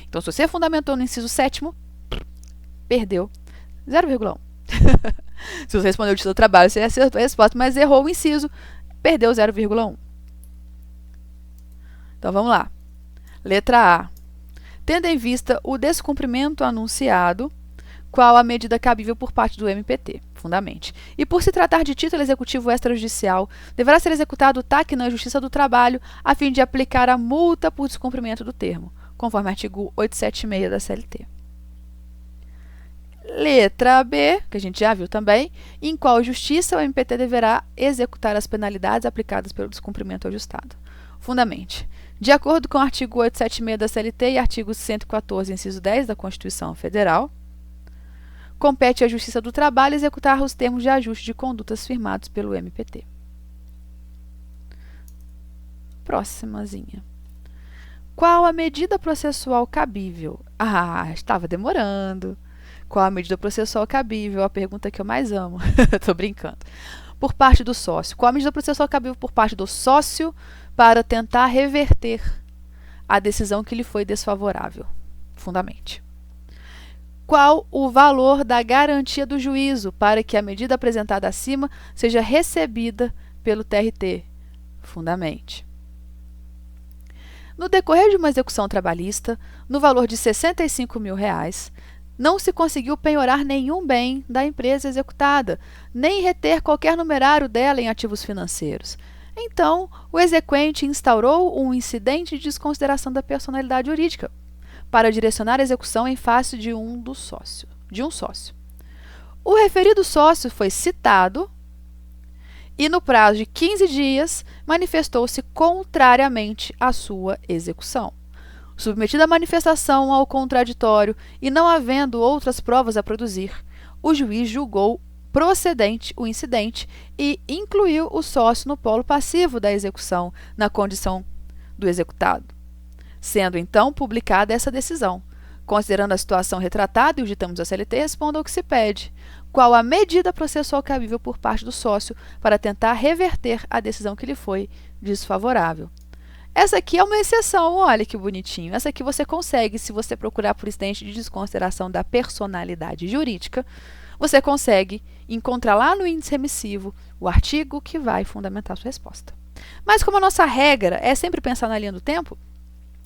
Então, se você fundamentou no inciso 7º, perdeu 0,1. Se você respondeu o título do trabalho, você acertou a resposta, mas errou o inciso, perdeu 0,1. Então, vamos lá. Letra A. Tendo em vista o descumprimento anunciado, qual a medida cabível por parte do MPT, fundamente. E por se tratar de título executivo extrajudicial, deverá ser executado o TAC na Justiça do Trabalho a fim de aplicar a multa por descumprimento do termo, conforme artigo 876 da CLT. Letra B, que a gente já viu também, em qual justiça o MPT deverá executar as penalidades aplicadas pelo descumprimento ajustado. Fundamente. De acordo com o artigo 876 da CLT e artigo 114, inciso 10 da Constituição Federal, compete à Justiça do Trabalho executar os termos de ajuste de condutas firmados pelo MPT. Próximazinha. Qual a medida processual cabível? Estava demorando. Qual a medida processual cabível? A pergunta que eu mais amo. Estou brincando. Por parte do sócio. Qual a medida processual cabível por parte do sócio para tentar reverter a decisão que lhe foi desfavorável? Fundamente. Qual o valor da garantia do juízo para que a medida apresentada acima seja recebida pelo TRT? Fundamente. No decorrer de uma execução trabalhista, no valor de R$ 65 mil, não se conseguiu penhorar nenhum bem da empresa executada, nem reter qualquer numerário dela em ativos financeiros. Então, o exequente instaurou um incidente de desconsideração da personalidade jurídica, para direcionar a execução em face de um sócio. O referido sócio foi citado e, no prazo de 15 dias, manifestou-se contrariamente à sua execução. Submetida a manifestação ao contraditório e não havendo outras provas a produzir, o juiz julgou procedente o incidente e incluiu o sócio no polo passivo da execução, na condição do executado, sendo então publicada essa decisão. Considerando a situação retratada e os ditames da CLT, responda ao que se pede. Qual a medida processual cabível por parte do sócio para tentar reverter a decisão que lhe foi desfavorável? Essa aqui é uma exceção, olha que bonitinho. Essa aqui você consegue, se você procurar por incidente de desconsideração da personalidade jurídica, você consegue encontrar lá no índice remissivo o artigo que vai fundamentar a sua resposta. Mas como a nossa regra é sempre pensar na linha do tempo,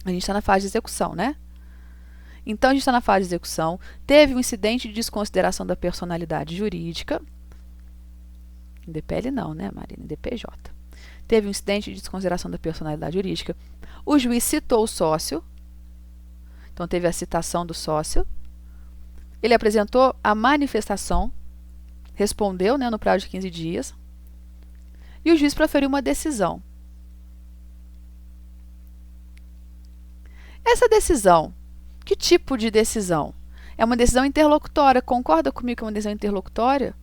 a gente está na fase de execução, né? Então, a gente está na fase de execução, teve um incidente de desconsideração da personalidade jurídica, em DPL não, né, Marina? Em DPJ. Teve um incidente de desconsideração da personalidade jurídica, o juiz citou o sócio, então teve a citação do sócio, ele apresentou a manifestação, respondeu, né, no prazo de 15 dias, e o juiz proferiu uma decisão. Essa decisão, que tipo de decisão? É uma decisão interlocutória. Concorda comigo que é uma decisão interlocutória?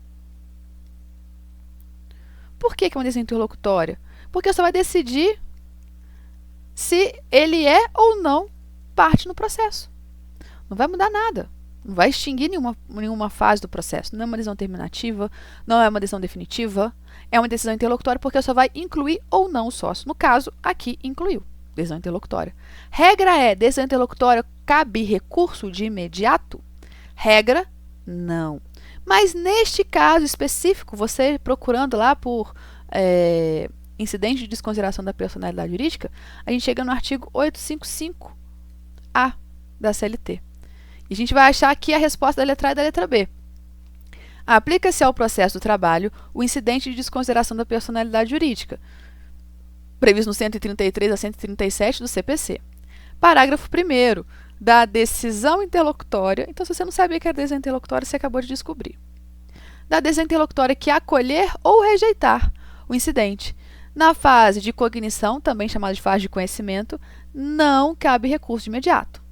Por que é uma decisão interlocutória? Porque você vai decidir se ele é ou não parte no processo. Não vai mudar nada. Não vai extinguir nenhuma fase do processo. Não é uma decisão terminativa, não é uma decisão definitiva. É uma decisão interlocutória porque só vai incluir ou não o sócio. No caso, aqui incluiu. Decisão interlocutória. Regra é, decisão interlocutória cabe recurso de imediato? Regra, não. Mas neste caso específico, você procurando lá por incidente de desconsideração da personalidade jurídica, a gente chega no artigo 855-A da CLT. E a gente vai achar aqui a resposta da letra A e da letra B. Aplica-se ao processo do trabalho o incidente de desconsideração da personalidade jurídica, previsto no 133 a 137 do CPC. Parágrafo 1º da decisão interlocutória. Então, se você não sabia que era decisão interlocutória, você acabou de descobrir. Da decisão interlocutória que acolher ou rejeitar o incidente. Na fase de cognição, também chamada de fase de conhecimento, não cabe recurso de imediato.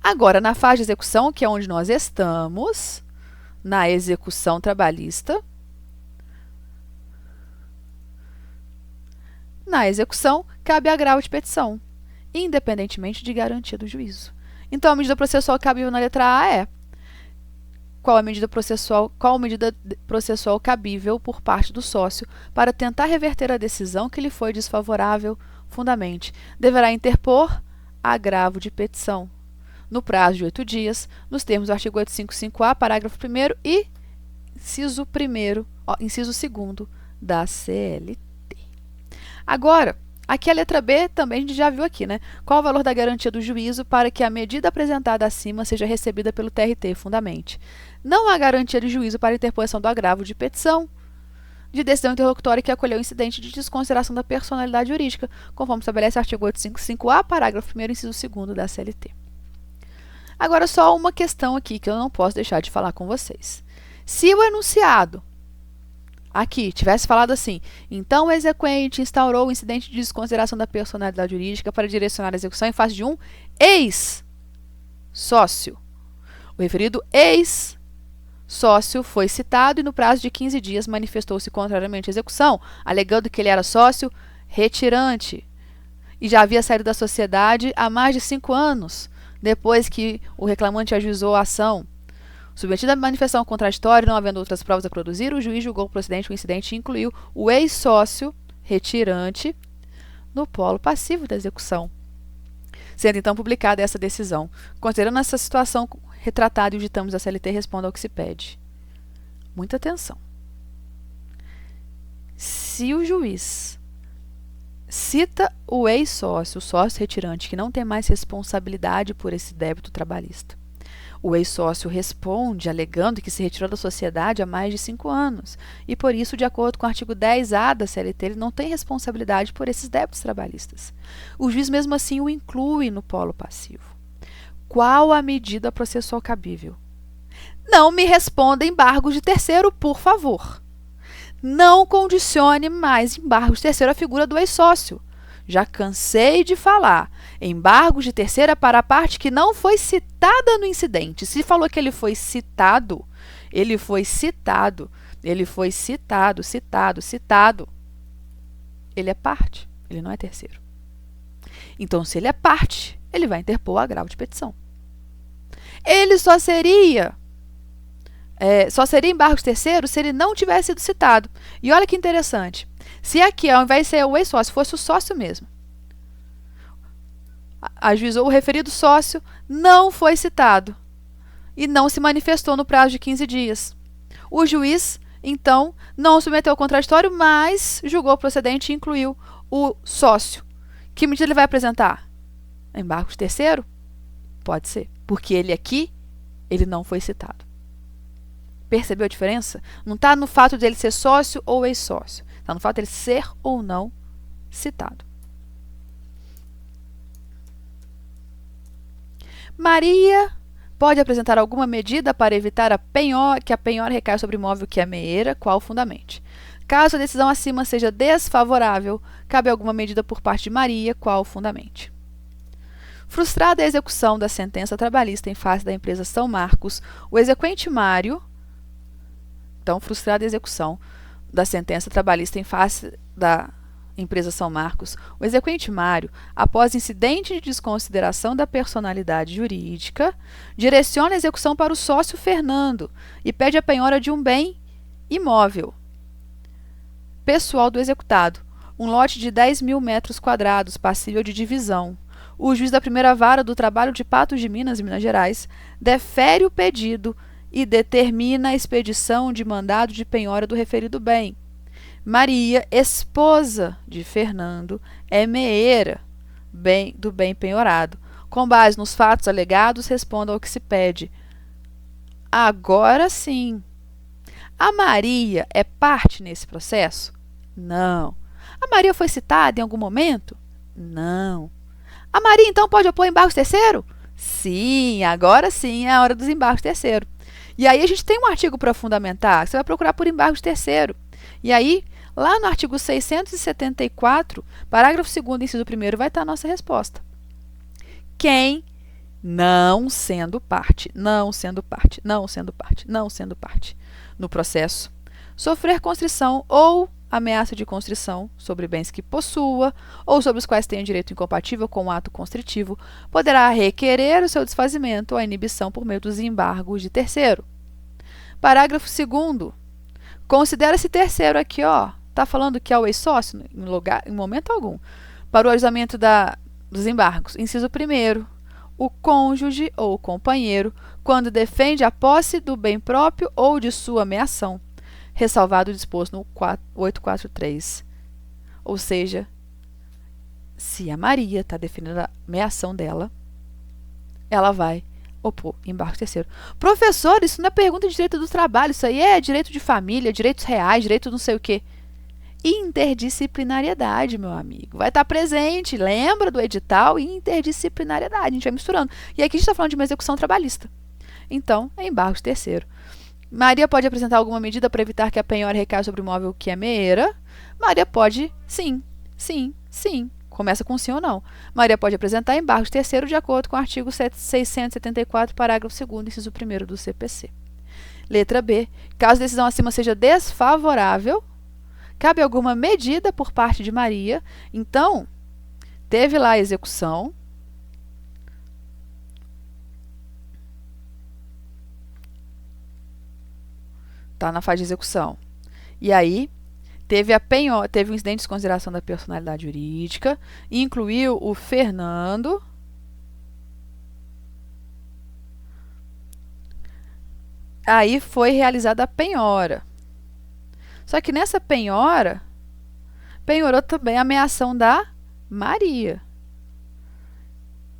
Agora, na fase de execução, que é onde nós estamos, na execução trabalhista, na execução, cabe agravo de petição, independentemente de garantia do juízo. Então, a medida processual cabível na letra A é qual a medida processual cabível por parte do sócio para tentar reverter a decisão que lhe foi desfavorável fundamente. Deverá interpor agravo de petição no prazo de 8 dias, nos termos do artigo 855-A, parágrafo 1º e inciso 2º da CLT. Agora, Aqui a letra B também a gente já viu aqui, né? Qual o valor da garantia do juízo para que a medida apresentada acima seja recebida pelo TRT e fundamente? Não há garantia de juízo para a interposição do agravo de petição de decisão interlocutória que acolheu o incidente de desconsideração da personalidade jurídica, conforme estabelece o artigo 855-A, parágrafo 1º, inciso 2º da CLT. Agora, só uma questão aqui que eu não posso deixar de falar com vocês. Se o enunciado aqui tivesse falado assim, então o exequente instaurou o incidente de desconsideração da personalidade jurídica para direcionar a execução em face de um ex-sócio. O referido ex-sócio foi citado e no prazo de 15 dias manifestou-se contrariamente à execução, alegando que ele era sócio retirante e já havia saído da sociedade há mais de 5 anos, depois que o reclamante ajuizou a ação. Submetida a manifestação contraditória, não havendo outras provas a produzir, o juiz julgou procedente o incidente e incluiu o ex-sócio retirante no polo passivo da execução. Sendo então publicada essa decisão. Considerando essa situação retratada e os ditames da CLT, responda ao que se pede. Muita atenção. Se o juiz cita o ex-sócio, o sócio retirante, que não tem mais responsabilidade por esse débito trabalhista, o ex-sócio responde alegando que se retirou da sociedade há mais de 5 anos e, por isso, de acordo com o artigo 10A da CLT, ele não tem responsabilidade por esses débitos trabalhistas. O juiz, mesmo assim, o inclui no polo passivo. Qual a medida processual cabível? Não me responda embargos de terceiro, por favor. Não condicione mais embargos de terceiro à figura do ex-sócio. Já cansei de falar. Embargos de terceira para a parte que não foi citada no incidente. Se falou que ele foi citado, ele foi citado, citado. Ele é parte, ele não é terceiro. Então, se ele é parte, ele vai interpor o agravo de petição. Ele só seria embargo de terceiro se ele não tivesse sido citado. E olha que interessante. Se aqui, ao invés de ser o ex-sócio, fosse o sócio mesmo, ajuizou o referido sócio, não foi citado e não se manifestou no prazo de 15 dias. O juiz, então, não submeteu ao contraditório, mas julgou procedente e incluiu o sócio. Que medida ele vai apresentar? Embargo de terceiro? Pode ser, porque ele aqui, ele não foi citado. Percebeu a diferença? Não está no fato de ele ser sócio ou ex-sócio. Está no fato de ele ser ou não citado. Maria pode apresentar alguma medida para evitar que a penhora recaia sobre imóvel que é meeira, qual fundamente? Caso a decisão acima seja desfavorável, cabe alguma medida por parte de Maria, qual fundamente? Frustrada a execução da sentença trabalhista em face da empresa São Marcos, o exequente Mário, então, frustrada a execução da sentença trabalhista em face da empresa São Marcos, o exequente Mário, após incidente de desconsideração da personalidade jurídica, direciona a execução para o sócio Fernando e pede a penhora de um bem imóvel pessoal do executado, um lote de 10.000 metros quadrados, passível de divisão. O juiz da primeira vara do trabalho de Patos de Minas, em Minas Gerais, defere o pedido e determina a expedição de mandado de penhora do referido bem. Maria, esposa de Fernando, é meeira do bem penhorado. Com base nos fatos alegados, responda ao que se pede. Agora sim. A Maria é parte nesse processo? Não. A Maria foi citada em algum momento? Não. A Maria, então, pode opor embargo de terceiro? Sim, agora sim é a hora dos embargos de terceiro. E aí a gente tem um artigo para fundamentar, você vai procurar por embargo de terceiro. E aí, lá no artigo 674, parágrafo 2º, inciso 1º, vai estar a nossa resposta. Quem não sendo parte no processo, sofrer constrição ou ameaça de constrição sobre bens que possua ou sobre os quais tenha direito incompatível com o ato constritivo, poderá requerer o seu desfazimento ou a inibição por meio dos embargos de terceiro. Parágrafo 2º. Considera-se terceiro aqui, está falando que é o ex-sócio em momento algum, para o ajuizamento dos embargos. Inciso 1º. O cônjuge ou o companheiro, quando defende a posse do bem próprio ou de sua ameação, ressalvado o disposto no 843. Ou seja, se a Maria está definindo a meação dela, ela vai opor embargo terceiro. Professor, isso não é pergunta de direito do trabalho, isso aí é direito de família, direitos reais, direito não sei o quê. Interdisciplinariedade, meu amigo. Vai estar presente, lembra do edital? Interdisciplinariedade, a gente vai misturando. E aqui a gente está falando de uma execução trabalhista. Então, é embargo de terceiro. Maria pode apresentar alguma medida para evitar que a penhora recaia sobre o imóvel que é meeira? Maria pode, sim, sim, sim. Começa com sim ou não. Maria pode apresentar embargo de terceiro de acordo com o artigo 674, parágrafo 2º, inciso 1º do CPC. Letra B. Caso a decisão acima seja desfavorável, cabe alguma medida por parte de Maria. Então, teve lá a execução. Está na fase de execução. E aí, teve um incidente de desconsideração da personalidade jurídica, incluiu o Fernando. Aí foi realizada a penhora. Só que nessa penhora, penhorou também a meação da Maria,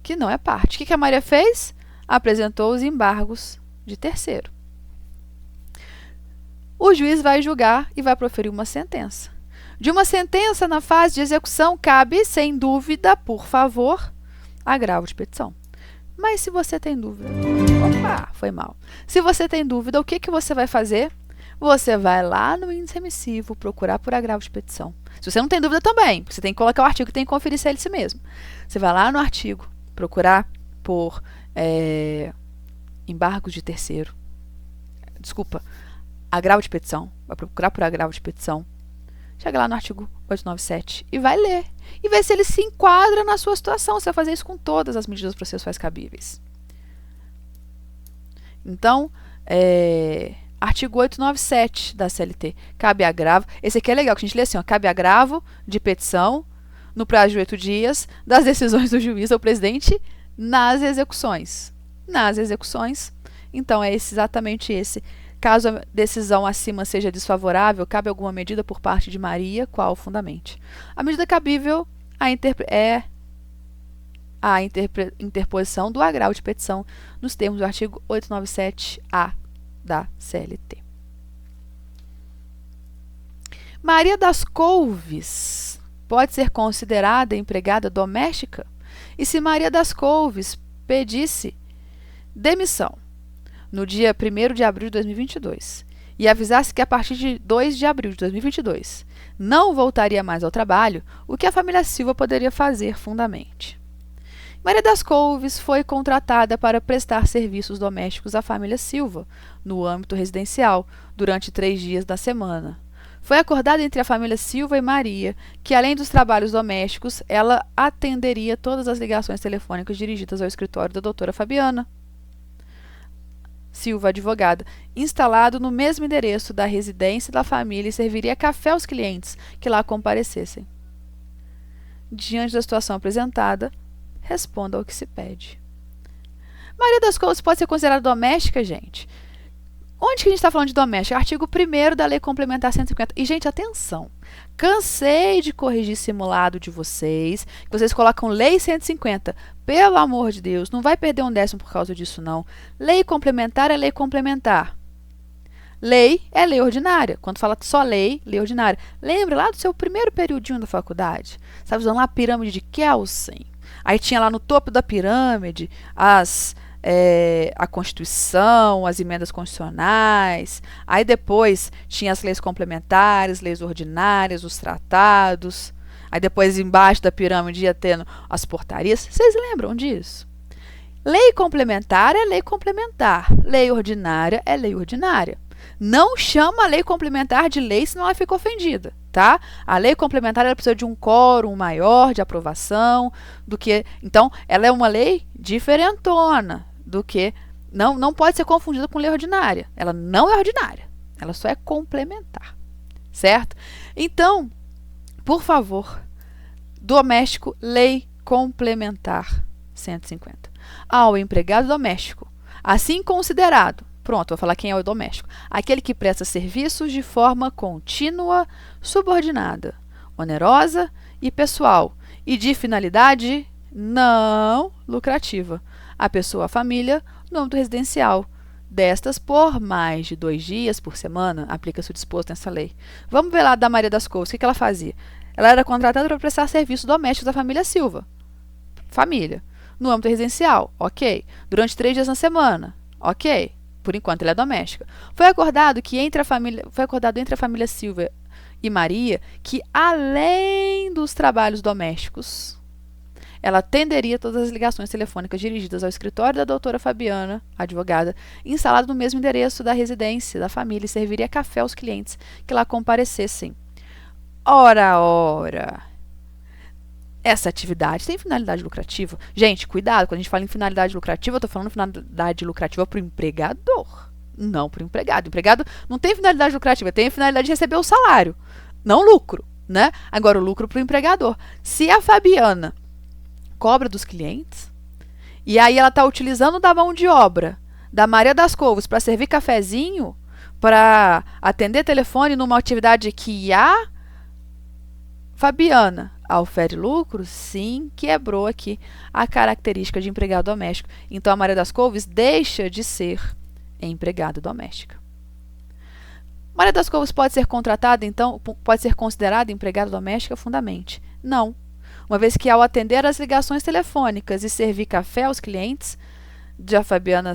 que não é parte. O que a Maria fez? Apresentou os embargos de terceiro. O juiz vai julgar e vai proferir uma sentença. De uma sentença na fase de execução, cabe, sem dúvida, por favor, agravo de petição. Mas se você tem dúvida... Opa, foi mal. Se você tem dúvida, o que você vai fazer? Você vai lá no índice remissivo procurar por agravo de petição. Se você não tem dúvida também, você tem que colocar o artigo e tem que conferir se é ele si mesmo. Você vai lá no artigo procurar por embargos de terceiro. Desculpa, agravo de petição. Vai procurar por agravo de petição. Chega lá no artigo 897 e vai ler. E ver se ele se enquadra na sua situação. Você vai fazer isso com todas as medidas processuais cabíveis. Então, artigo 897 da CLT. Cabe agravo. Esse aqui é legal, que a gente lê assim, ó, cabe agravo de petição no prazo de 8 dias das decisões do juiz ou presidente nas execuções. Nas execuções. Então, é exatamente esse. Caso a decisão acima seja desfavorável, cabe alguma medida por parte de Maria, qual fundamente? A medida cabível é a interposição do agravo de petição nos termos do artigo 897-A da CLT. Maria das Couves pode ser considerada empregada doméstica? E se Maria das Couves pedisse demissão no dia 1º de abril de 2022 e avisasse que a partir de 2 de abril de 2022 não voltaria mais ao trabalho, o que a família Silva poderia fazer fundamente? Maria das Couves foi contratada para prestar serviços domésticos à família Silva, no âmbito residencial, durante 3 dias da semana. Foi acordado entre a família Silva e Maria que, além dos trabalhos domésticos, ela atenderia todas as ligações telefônicas dirigidas ao escritório da doutora Fabiana Silva, advogada, instalado no mesmo endereço da residência da família, e serviria café aos clientes que lá comparecessem. Diante da situação apresentada, responda ao que se pede. Maria das Couves pode ser considerada doméstica, gente? Onde que a gente está falando de doméstica? Artigo 1º da Lei Complementar 150. E, gente, atenção. Cansei de corrigir simulado de vocês. Vocês colocam Lei 150. Pelo amor de Deus, não vai perder um décimo por causa disso, não. Lei complementar é lei complementar. Lei é lei ordinária. Quando fala só lei, lei ordinária. Lembra lá do seu primeiro periodinho da faculdade? Estava usando lá a pirâmide de Kelsen. Aí tinha lá no topo da pirâmide a Constituição, as emendas constitucionais. Aí depois tinha as leis complementares, leis ordinárias, os tratados. Aí depois embaixo da pirâmide ia tendo as portarias. Vocês lembram disso? Lei complementar é lei complementar. Lei ordinária é lei ordinária. Não chama a lei complementar de lei, senão ela fica ofendida, tá? A lei complementar ela precisa de um quórum maior de aprovação do que... Então, ela é uma lei diferentona do que... Não pode ser confundida com lei ordinária. Ela não é ordinária. Ela só é complementar, certo? Então, por favor, doméstico, lei complementar 150. Ao empregado doméstico, assim considerado... Pronto, vou falar quem é o doméstico. Aquele que presta serviços de forma contínua, subordinada, onerosa e pessoal, E de finalidade não lucrativa. A pessoa, a família, no âmbito residencial. Destas por mais de 2 dias por semana, aplica-se o disposto nessa lei. Vamos ver lá da Maria das Couves, o que ela fazia? Ela era contratada para prestar serviço doméstico da família Silva. Família. No âmbito residencial, ok. Durante 3 dias na semana, ok. Por enquanto ela é doméstica. Foi acordado entre a família Silva e Maria que, além dos trabalhos domésticos, ela atenderia todas as ligações telefônicas dirigidas ao escritório da doutora Fabiana, advogada, instalado no mesmo endereço da residência da família, e serviria café aos clientes que lá comparecessem. Ora, essa atividade tem finalidade lucrativa? Gente, cuidado, quando a gente fala em finalidade lucrativa, eu estou falando finalidade lucrativa para o empregador, não para o empregado. O empregado não tem finalidade lucrativa, tem finalidade de receber o salário, não lucro, né? Agora, o lucro para o empregador. Se a Fabiana cobra dos clientes, e aí ela está utilizando da mão de obra da Maria das Couves para servir cafezinho, para atender telefone numa atividade que a Fabiana ofere lucro, sim, quebrou aqui a característica de empregado doméstico. Então, a Maria das Couves deixa de ser empregada doméstica. Maria das Couves pode ser contratada, então, pode ser considerada empregada doméstica fundamente? Não. Uma vez que, ao atender as ligações telefônicas e servir café aos clientes de Fabiana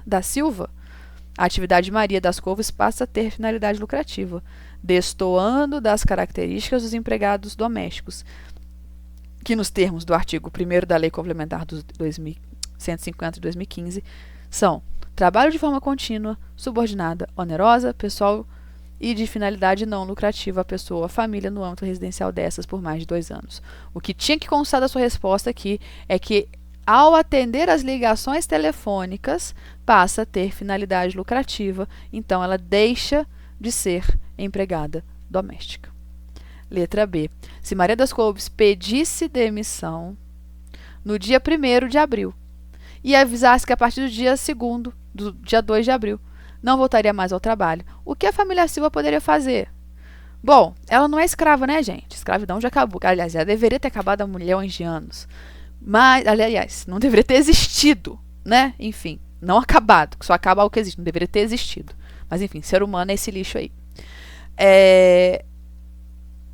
da Silva, a atividade de Maria das Couves passa a ter finalidade lucrativa, destoando das características dos empregados domésticos, que nos termos do artigo 1º da Lei Complementar 150 de 2015 são trabalho de forma contínua, subordinada, onerosa, pessoal e de finalidade não lucrativa a pessoa, a família no âmbito residencial dessas por mais de 2 anos. O que tinha que constar da sua resposta aqui é que, ao atender as ligações telefônicas, passa a ter finalidade lucrativa, então ela deixa de ser empregada doméstica. Letra B. Se Maria das Couves pedisse demissão no dia 1º de abril e avisasse que a partir do dia 2 de abril, não voltaria mais ao trabalho, o que a família Silva poderia fazer? Bom, ela não é escrava, né, gente? Escravidão já acabou. Aliás, ela deveria ter acabado há milhões de anos. Mas, aliás, não deveria ter existido, né? Enfim, não acabado, que só acaba algo que existe, não deveria ter existido. Mas, enfim, ser humano é esse lixo aí.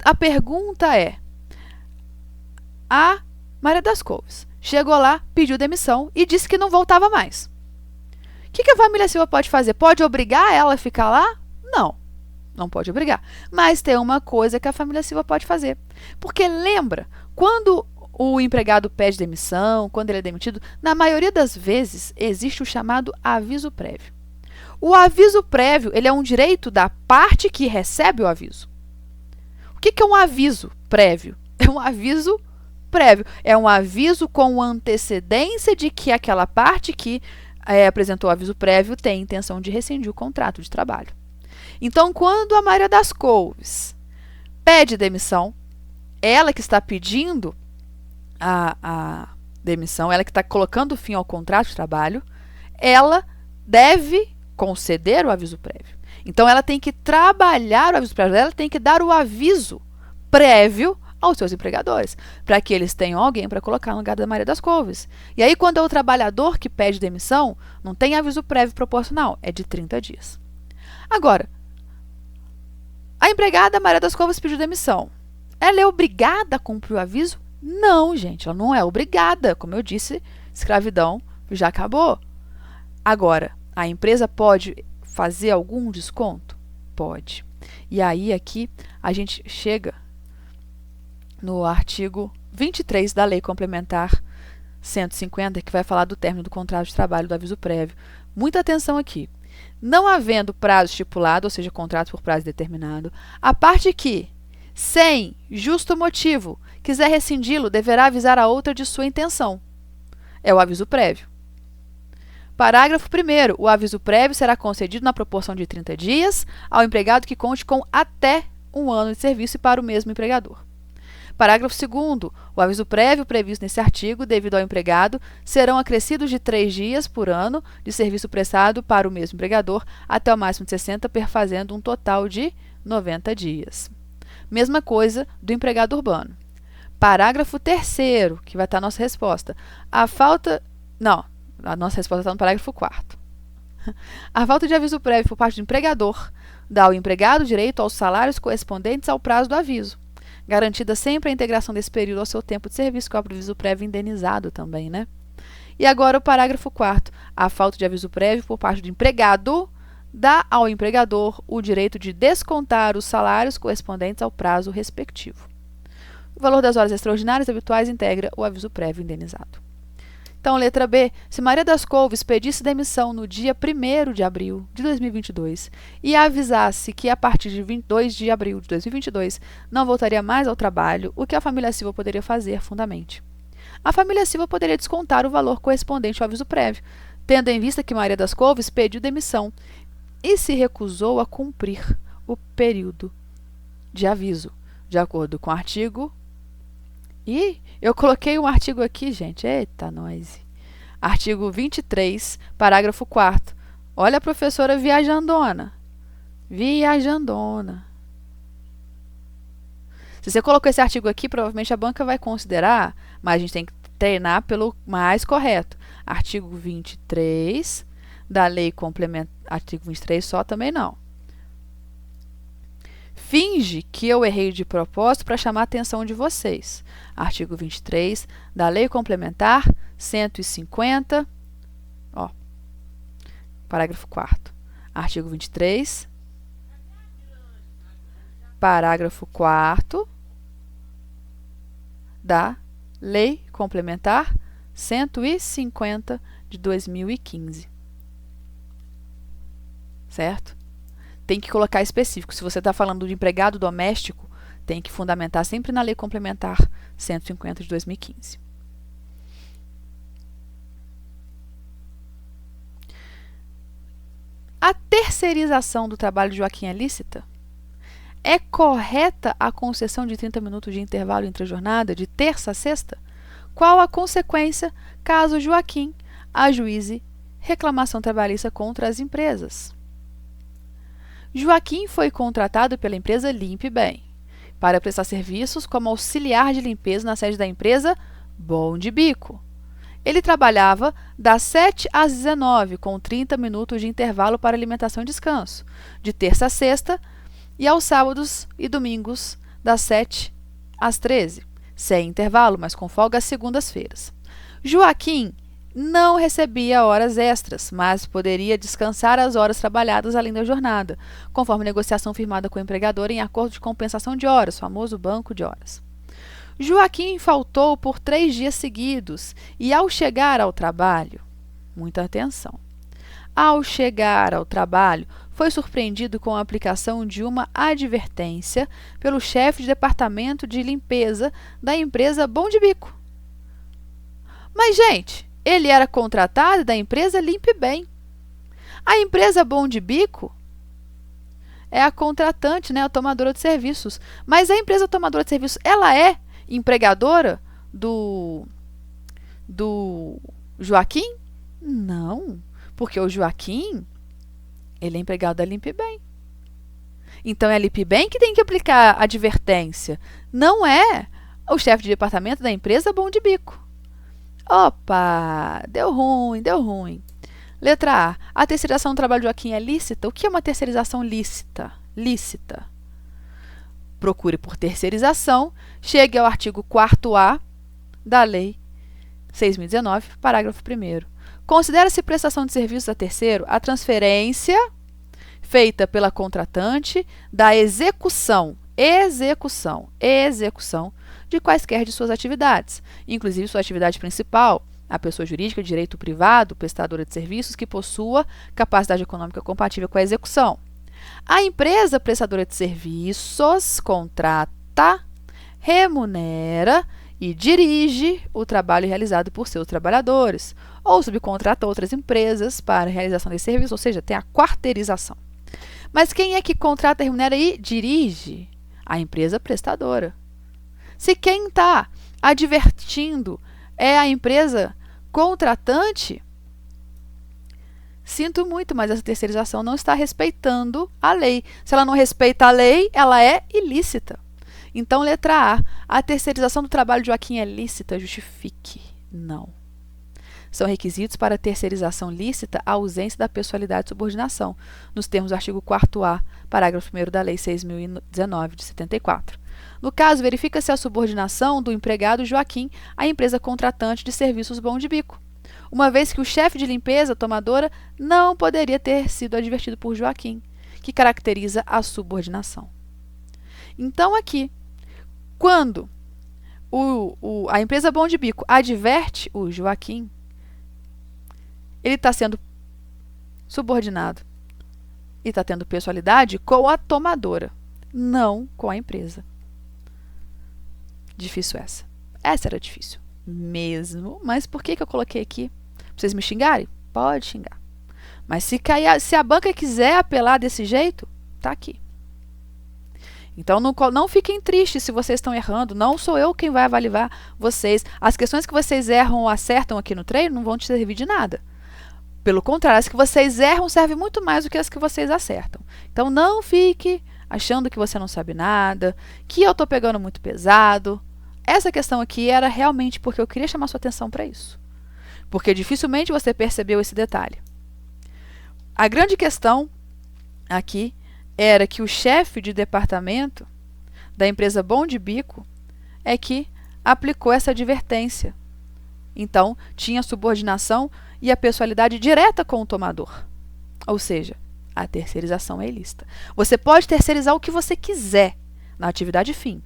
A pergunta é, a Maria das Couves chegou lá, pediu demissão e disse que não voltava mais. O que a família Silva pode fazer? Pode obrigar ela a ficar lá? Não, não pode obrigar. Mas tem uma coisa que a família Silva pode fazer. Porque lembra, quando o empregado pede demissão, quando ele é demitido, na maioria das vezes existe o chamado aviso prévio. O aviso prévio, ele é um direito da parte que recebe o aviso. O que é um aviso prévio? É um aviso prévio. É um aviso com antecedência de que aquela parte que apresentou o aviso prévio tem intenção de rescindir o contrato de trabalho. Então, quando a Maria das Couves pede demissão, ela que está pedindo a demissão, ela que está colocando fim ao contrato de trabalho, ela deve conceder o aviso prévio. Então, ela tem que trabalhar o aviso prévio, ela tem que dar o aviso prévio aos seus empregadores, para que eles tenham alguém para colocar no lugar da Maria das Couves. E aí, quando é o trabalhador que pede demissão, não tem aviso prévio proporcional, é de 30 dias. Agora, a empregada Maria das Couves pediu demissão. Ela é obrigada a cumprir o aviso? Não, gente, ela não é obrigada. Como eu disse, escravidão já acabou. Agora, a empresa pode fazer algum desconto? Pode. E aí, aqui, a gente chega no artigo 23 da Lei Complementar 150, que vai falar do término do contrato de trabalho do aviso prévio. Muita atenção aqui. Não havendo prazo estipulado, ou seja, contrato por prazo determinado, a parte que, sem justo motivo, quiser rescindi-lo, deverá avisar a outra de sua intenção. É o aviso prévio. Parágrafo 1º. O aviso prévio será concedido na proporção de 30 dias ao empregado que conte com até 1 ano de serviço e para o mesmo empregador. Parágrafo 2º. O aviso prévio previsto nesse artigo, devido ao empregado, serão acrescidos de 3 dias por ano de serviço prestado para o mesmo empregador, até o máximo de 60, perfazendo um total de 90 dias. Mesma coisa do empregado urbano. Parágrafo 3º, que vai estar a nossa resposta. A nossa resposta está no parágrafo 4º. A falta de aviso prévio por parte do empregador dá ao empregado direito aos salários correspondentes ao prazo do aviso, garantida sempre a integração desse período ao seu tempo de serviço, com o aviso prévio indenizado também, né? E agora o parágrafo 4º. A falta de aviso prévio por parte do empregado dá ao empregador o direito de descontar os salários correspondentes ao prazo respectivo. O valor das horas extraordinárias habituais integra o aviso prévio indenizado. Então, letra B. Se Maria das Couves pedisse demissão no dia 1º de abril de 2022 e avisasse que a partir de 22 de abril de 2022 não voltaria mais ao trabalho, o que a família Silva poderia fazer fundamente? A família Silva poderia descontar o valor correspondente ao aviso prévio, tendo em vista que Maria das Couves pediu demissão e se recusou a cumprir o período de aviso, de acordo com o artigo... E eu coloquei um artigo aqui, gente. Eita, nós. Artigo 23, parágrafo 4º. Olha a professora viajandona. Viajandona. Se você colocou esse artigo aqui, provavelmente a banca vai considerar, mas a gente tem que treinar pelo mais correto. Artigo 23 da lei complementar. Artigo 23 só também não. Finge que eu errei de propósito para chamar a atenção de vocês. Artigo 23 da Lei Complementar 150, parágrafo 4º. Artigo 23, parágrafo 4º da Lei Complementar 150 de 2015. Certo? Tem que colocar específico. Se você está falando de empregado doméstico, tem que fundamentar sempre na Lei Complementar 150 de 2015. A terceirização do trabalho de Joaquim é lícita? É correta a concessão de 30 minutos de intervalo entre a jornada, de terça a sexta? Qual a consequência caso Joaquim ajuize reclamação trabalhista contra as empresas? Joaquim foi contratado pela empresa Limpe Bem para prestar serviços como auxiliar de limpeza na sede da empresa Bom de Bico. Ele trabalhava das 7 às 19, com 30 minutos de intervalo para alimentação e descanso, de terça a sexta, e aos sábados e domingos, das 7 às 13, sem intervalo, mas com folga às segundas-feiras. Joaquim não recebia horas extras, mas poderia descansar as horas trabalhadas além da jornada, conforme negociação firmada com o empregador em acordo de compensação de horas, famoso banco de horas. Joaquim faltou por 3 dias seguidos e, ao chegar ao trabalho, muita atenção, ao chegar ao trabalho, foi surpreendido com a aplicação de uma advertência pelo chefe de departamento de limpeza da empresa Bom de Bico. Mas, gente, ele era contratado da empresa Limpe Bem. A empresa Bom de Bico é a contratante, né, a tomadora de serviços. Mas a empresa tomadora de serviços, ela é empregadora do Joaquim? Não, porque o Joaquim, ele é empregado da Limpe Bem. Então é a Limpe Bem que tem que aplicar a advertência. Não é o chefe de departamento da empresa Bom de Bico. Opa, deu ruim, deu ruim. Letra A. A terceirização do trabalho de Joaquim é lícita? O que é uma terceirização lícita? Lícita. Procure por terceirização, chegue ao artigo 4º-A da Lei 6.019, parágrafo 1º. Considera-se prestação de serviços a terceiro a transferência feita pela contratante da execução de quaisquer de suas atividades, inclusive sua atividade principal, a pessoa jurídica de direito privado, prestadora de serviços que possua capacidade econômica compatível com a execução. A empresa prestadora de serviços contrata, remunera e dirige o trabalho realizado por seus trabalhadores, ou subcontrata outras empresas para a realização desse serviço, ou seja, tem a quarteirização. Mas quem é que contrata, remunera e dirige? A empresa prestadora. Se quem está advertindo é a empresa contratante, sinto muito, mas essa terceirização não está respeitando a lei. Se ela não respeita a lei, ela é ilícita. Então, letra A terceirização do trabalho de Joaquim é lícita? Justifique. Não. São requisitos para terceirização lícita a ausência da pessoalidade de subordinação, nos termos do artigo 4º-A, parágrafo 1º da Lei 6.019, de 74. No caso, verifica-se a subordinação do empregado Joaquim à empresa contratante de serviços Bom de Bico, uma vez que o chefe de limpeza, tomadora, não poderia ter sido advertido por Joaquim, que caracteriza a subordinação. Então, aqui, quando a empresa Bom de Bico adverte o Joaquim, ele está sendo subordinado e está tendo pessoalidade com a tomadora, não com a empresa. Difícil essa. Essa era difícil mesmo, mas por que eu coloquei aqui? Pra vocês me xingarem? Pode xingar. Mas se a banca quiser apelar desse jeito, tá aqui. Então, não fiquem tristes se vocês estão errando. Não sou eu quem vai avaliar vocês. As questões que vocês erram ou acertam aqui no treino não vão te servir de nada. Pelo contrário, as que vocês erram servem muito mais do que as que vocês acertam. Então, não fique achando que você não sabe nada, que eu estou pegando muito pesado. Essa questão aqui era realmente porque eu queria chamar sua atenção para isso. Porque dificilmente você percebeu esse detalhe. A grande questão aqui era que o chefe de departamento da empresa Bom de Bico é que aplicou essa advertência. Então, tinha subordinação e a pessoalidade direta com o tomador. Ou seja, a terceirização é ilícita. Você pode terceirizar o que você quiser na atividade fim.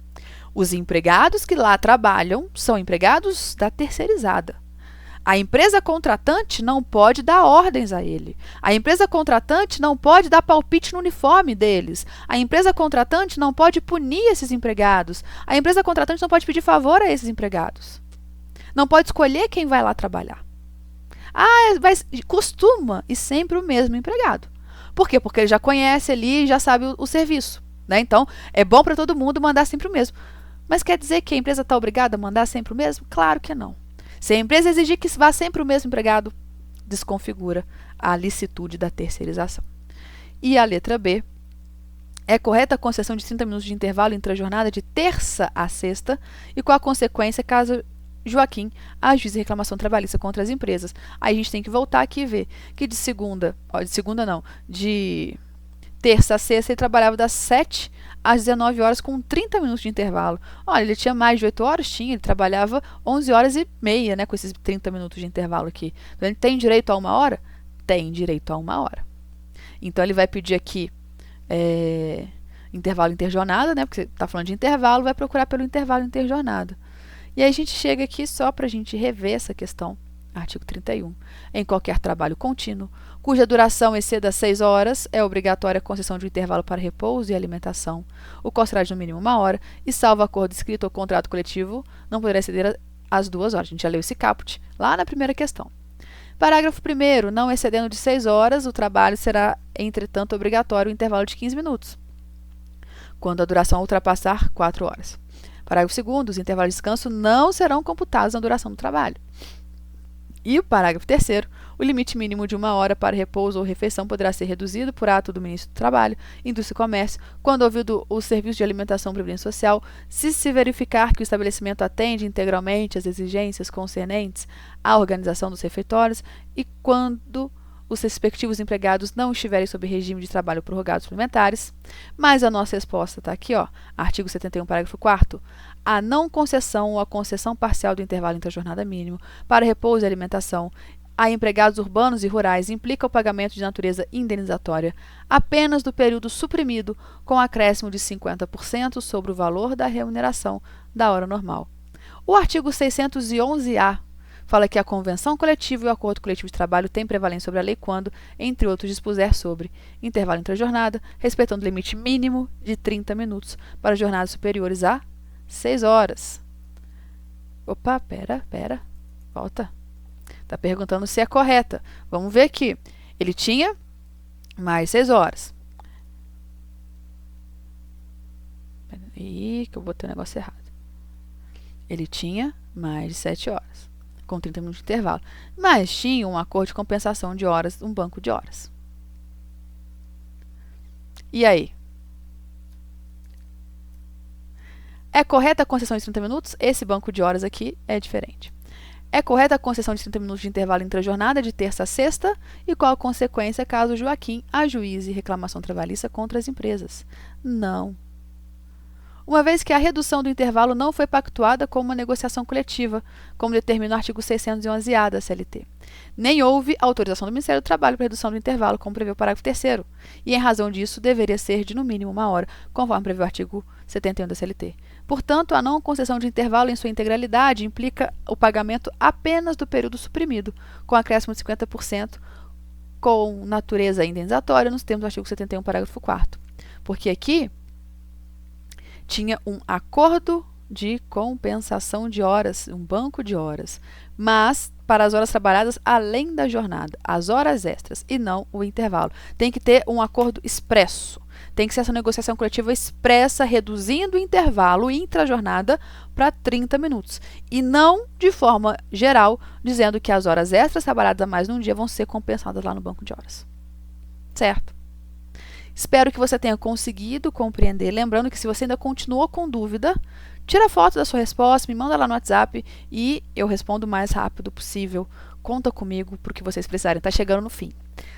Os empregados que lá trabalham são empregados da terceirizada. A empresa contratante não pode dar ordens a ele. A empresa contratante não pode dar palpite no uniforme deles. A empresa contratante não pode punir esses empregados. A empresa contratante não pode pedir favor a esses empregados. Não pode escolher quem vai lá trabalhar. Costuma e sempre o mesmo empregado. Por quê? Porque ele já conhece ali e já sabe o serviço, né? Então, é bom para todo mundo mandar sempre o mesmo. Mas quer dizer que a empresa está obrigada a mandar sempre o mesmo? Claro que não. Se a empresa exigir que vá sempre o mesmo empregado, desconfigura a licitude da terceirização. E a letra B. É correta a concessão de 30 minutos de intervalo entre a jornada de terça a sexta e com a consequência caso Joaquim ajuize reclamação trabalhista contra as empresas. Aí a gente tem que voltar aqui e ver que de terça a sexta ele trabalhava das 7 às 19 horas com 30 minutos de intervalo. Olha, ele tinha mais de 8 horas? Tinha, ele trabalhava 11 horas e meia, né, com esses 30 minutos de intervalo aqui. Então, ele tem direito a 1 hora? Tem direito a 1 hora. Então, ele vai pedir aqui intervalo interjornada, né, porque você está falando de intervalo, vai procurar pelo intervalo interjornada. E aí a gente chega aqui só para a gente rever essa questão. Artigo 31. Em qualquer trabalho contínuo, cuja duração exceda 6 horas, é obrigatória a concessão de um intervalo para repouso e alimentação, o qual será de no mínimo 1 hora, e salvo acordo escrito ou contrato coletivo, não poderá exceder as 2 horas. A gente já leu esse caput lá na primeira questão. Parágrafo 1º. Não excedendo de 6 horas, o trabalho será, entretanto, obrigatório o intervalo de 15 minutos, quando a duração ultrapassar 4 horas. Parágrafo 2º. Os intervalos de descanso não serão computados na duração do trabalho. E o parágrafo 3º, o limite mínimo de 1 hora para repouso ou refeição poderá ser reduzido por ato do Ministro do Trabalho, Indústria e Comércio, quando ouvido o Serviço de Alimentação e Previdência Social, se verificar que o estabelecimento atende integralmente às exigências concernentes à organização dos refeitórios e quando os respectivos empregados não estiverem sob regime de trabalho prorrogados suplementares. Mas a nossa resposta está aqui, ó, artigo 71, parágrafo 4º. A não concessão ou a concessão parcial do intervalo entre a jornada mínimo para repouso e alimentação a empregados urbanos e rurais implica o pagamento de natureza indenizatória apenas do período suprimido com acréscimo de 50% sobre o valor da remuneração da hora normal. O artigo 611-A fala que a convenção coletiva e o acordo coletivo de trabalho têm prevalência sobre a lei quando, entre outros, dispuser sobre intervalo entre a jornada, respeitando o limite mínimo de 30 minutos para jornadas superiores a 6 horas. Opa, pera, volta. Está perguntando se é correta. Vamos ver aqui. Ele tinha mais 6 horas. Peraí, que eu botei o negócio errado. Ele tinha mais de 7 horas, com 30 minutos de intervalo. Mas tinha um acordo de compensação de horas, um banco de horas. E aí? É correta a concessão de 30 minutos? Esse banco de horas aqui é diferente. É correta a concessão de 30 minutos de intervalo entre a jornada de terça a sexta? E qual a consequência caso Joaquim ajuize reclamação trabalhista contra as empresas? Não. Uma vez que a redução do intervalo não foi pactuada com uma negociação coletiva, como determina o artigo 611-A da CLT. Nem houve autorização do Ministério do Trabalho para redução do intervalo, como prevê o parágrafo 3º, e em razão disso deveria ser de no mínimo 1 hora, conforme prevê o artigo 71 da CLT. Portanto, a não concessão de intervalo em sua integralidade implica o pagamento apenas do período suprimido, com acréscimo de 50%, com natureza indenizatória, nos termos do artigo 71, parágrafo 4º. Porque aqui tinha um acordo de compensação de horas, um banco de horas, mas para as horas trabalhadas além da jornada, as horas extras e não o intervalo. Tem que ter um acordo expresso, tem que ser essa negociação coletiva expressa, reduzindo o intervalo intra-jornada para 30 minutos. E não de forma geral, dizendo que as horas extras trabalhadas a mais num dia vão ser compensadas lá no banco de horas. Certo? Espero que você tenha conseguido compreender. Lembrando que se você ainda continuou com dúvida, tira foto da sua resposta, me manda lá no WhatsApp e eu respondo o mais rápido possível. Conta comigo para o que vocês precisarem. Tá chegando no fim.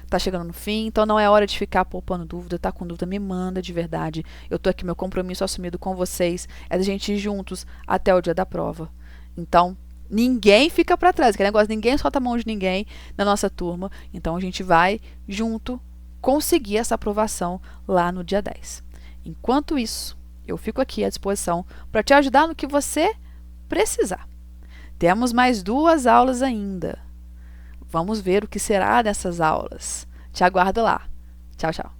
Tá chegando no fim, então não é hora de ficar poupando dúvida. Tá com dúvida, me manda de verdade. Eu tô aqui, meu compromisso assumido com vocês é da gente ir juntos até o dia da prova. Então, ninguém fica para trás. Aquele negócio, ninguém solta a mão de ninguém na nossa turma. Então, a gente vai junto conseguir essa aprovação lá no dia 10. Enquanto isso, eu fico aqui à disposição para te ajudar no que você precisar. Temos mais 2 aulas ainda. Vamos ver o que será dessas aulas. Te aguardo lá. Tchau, tchau.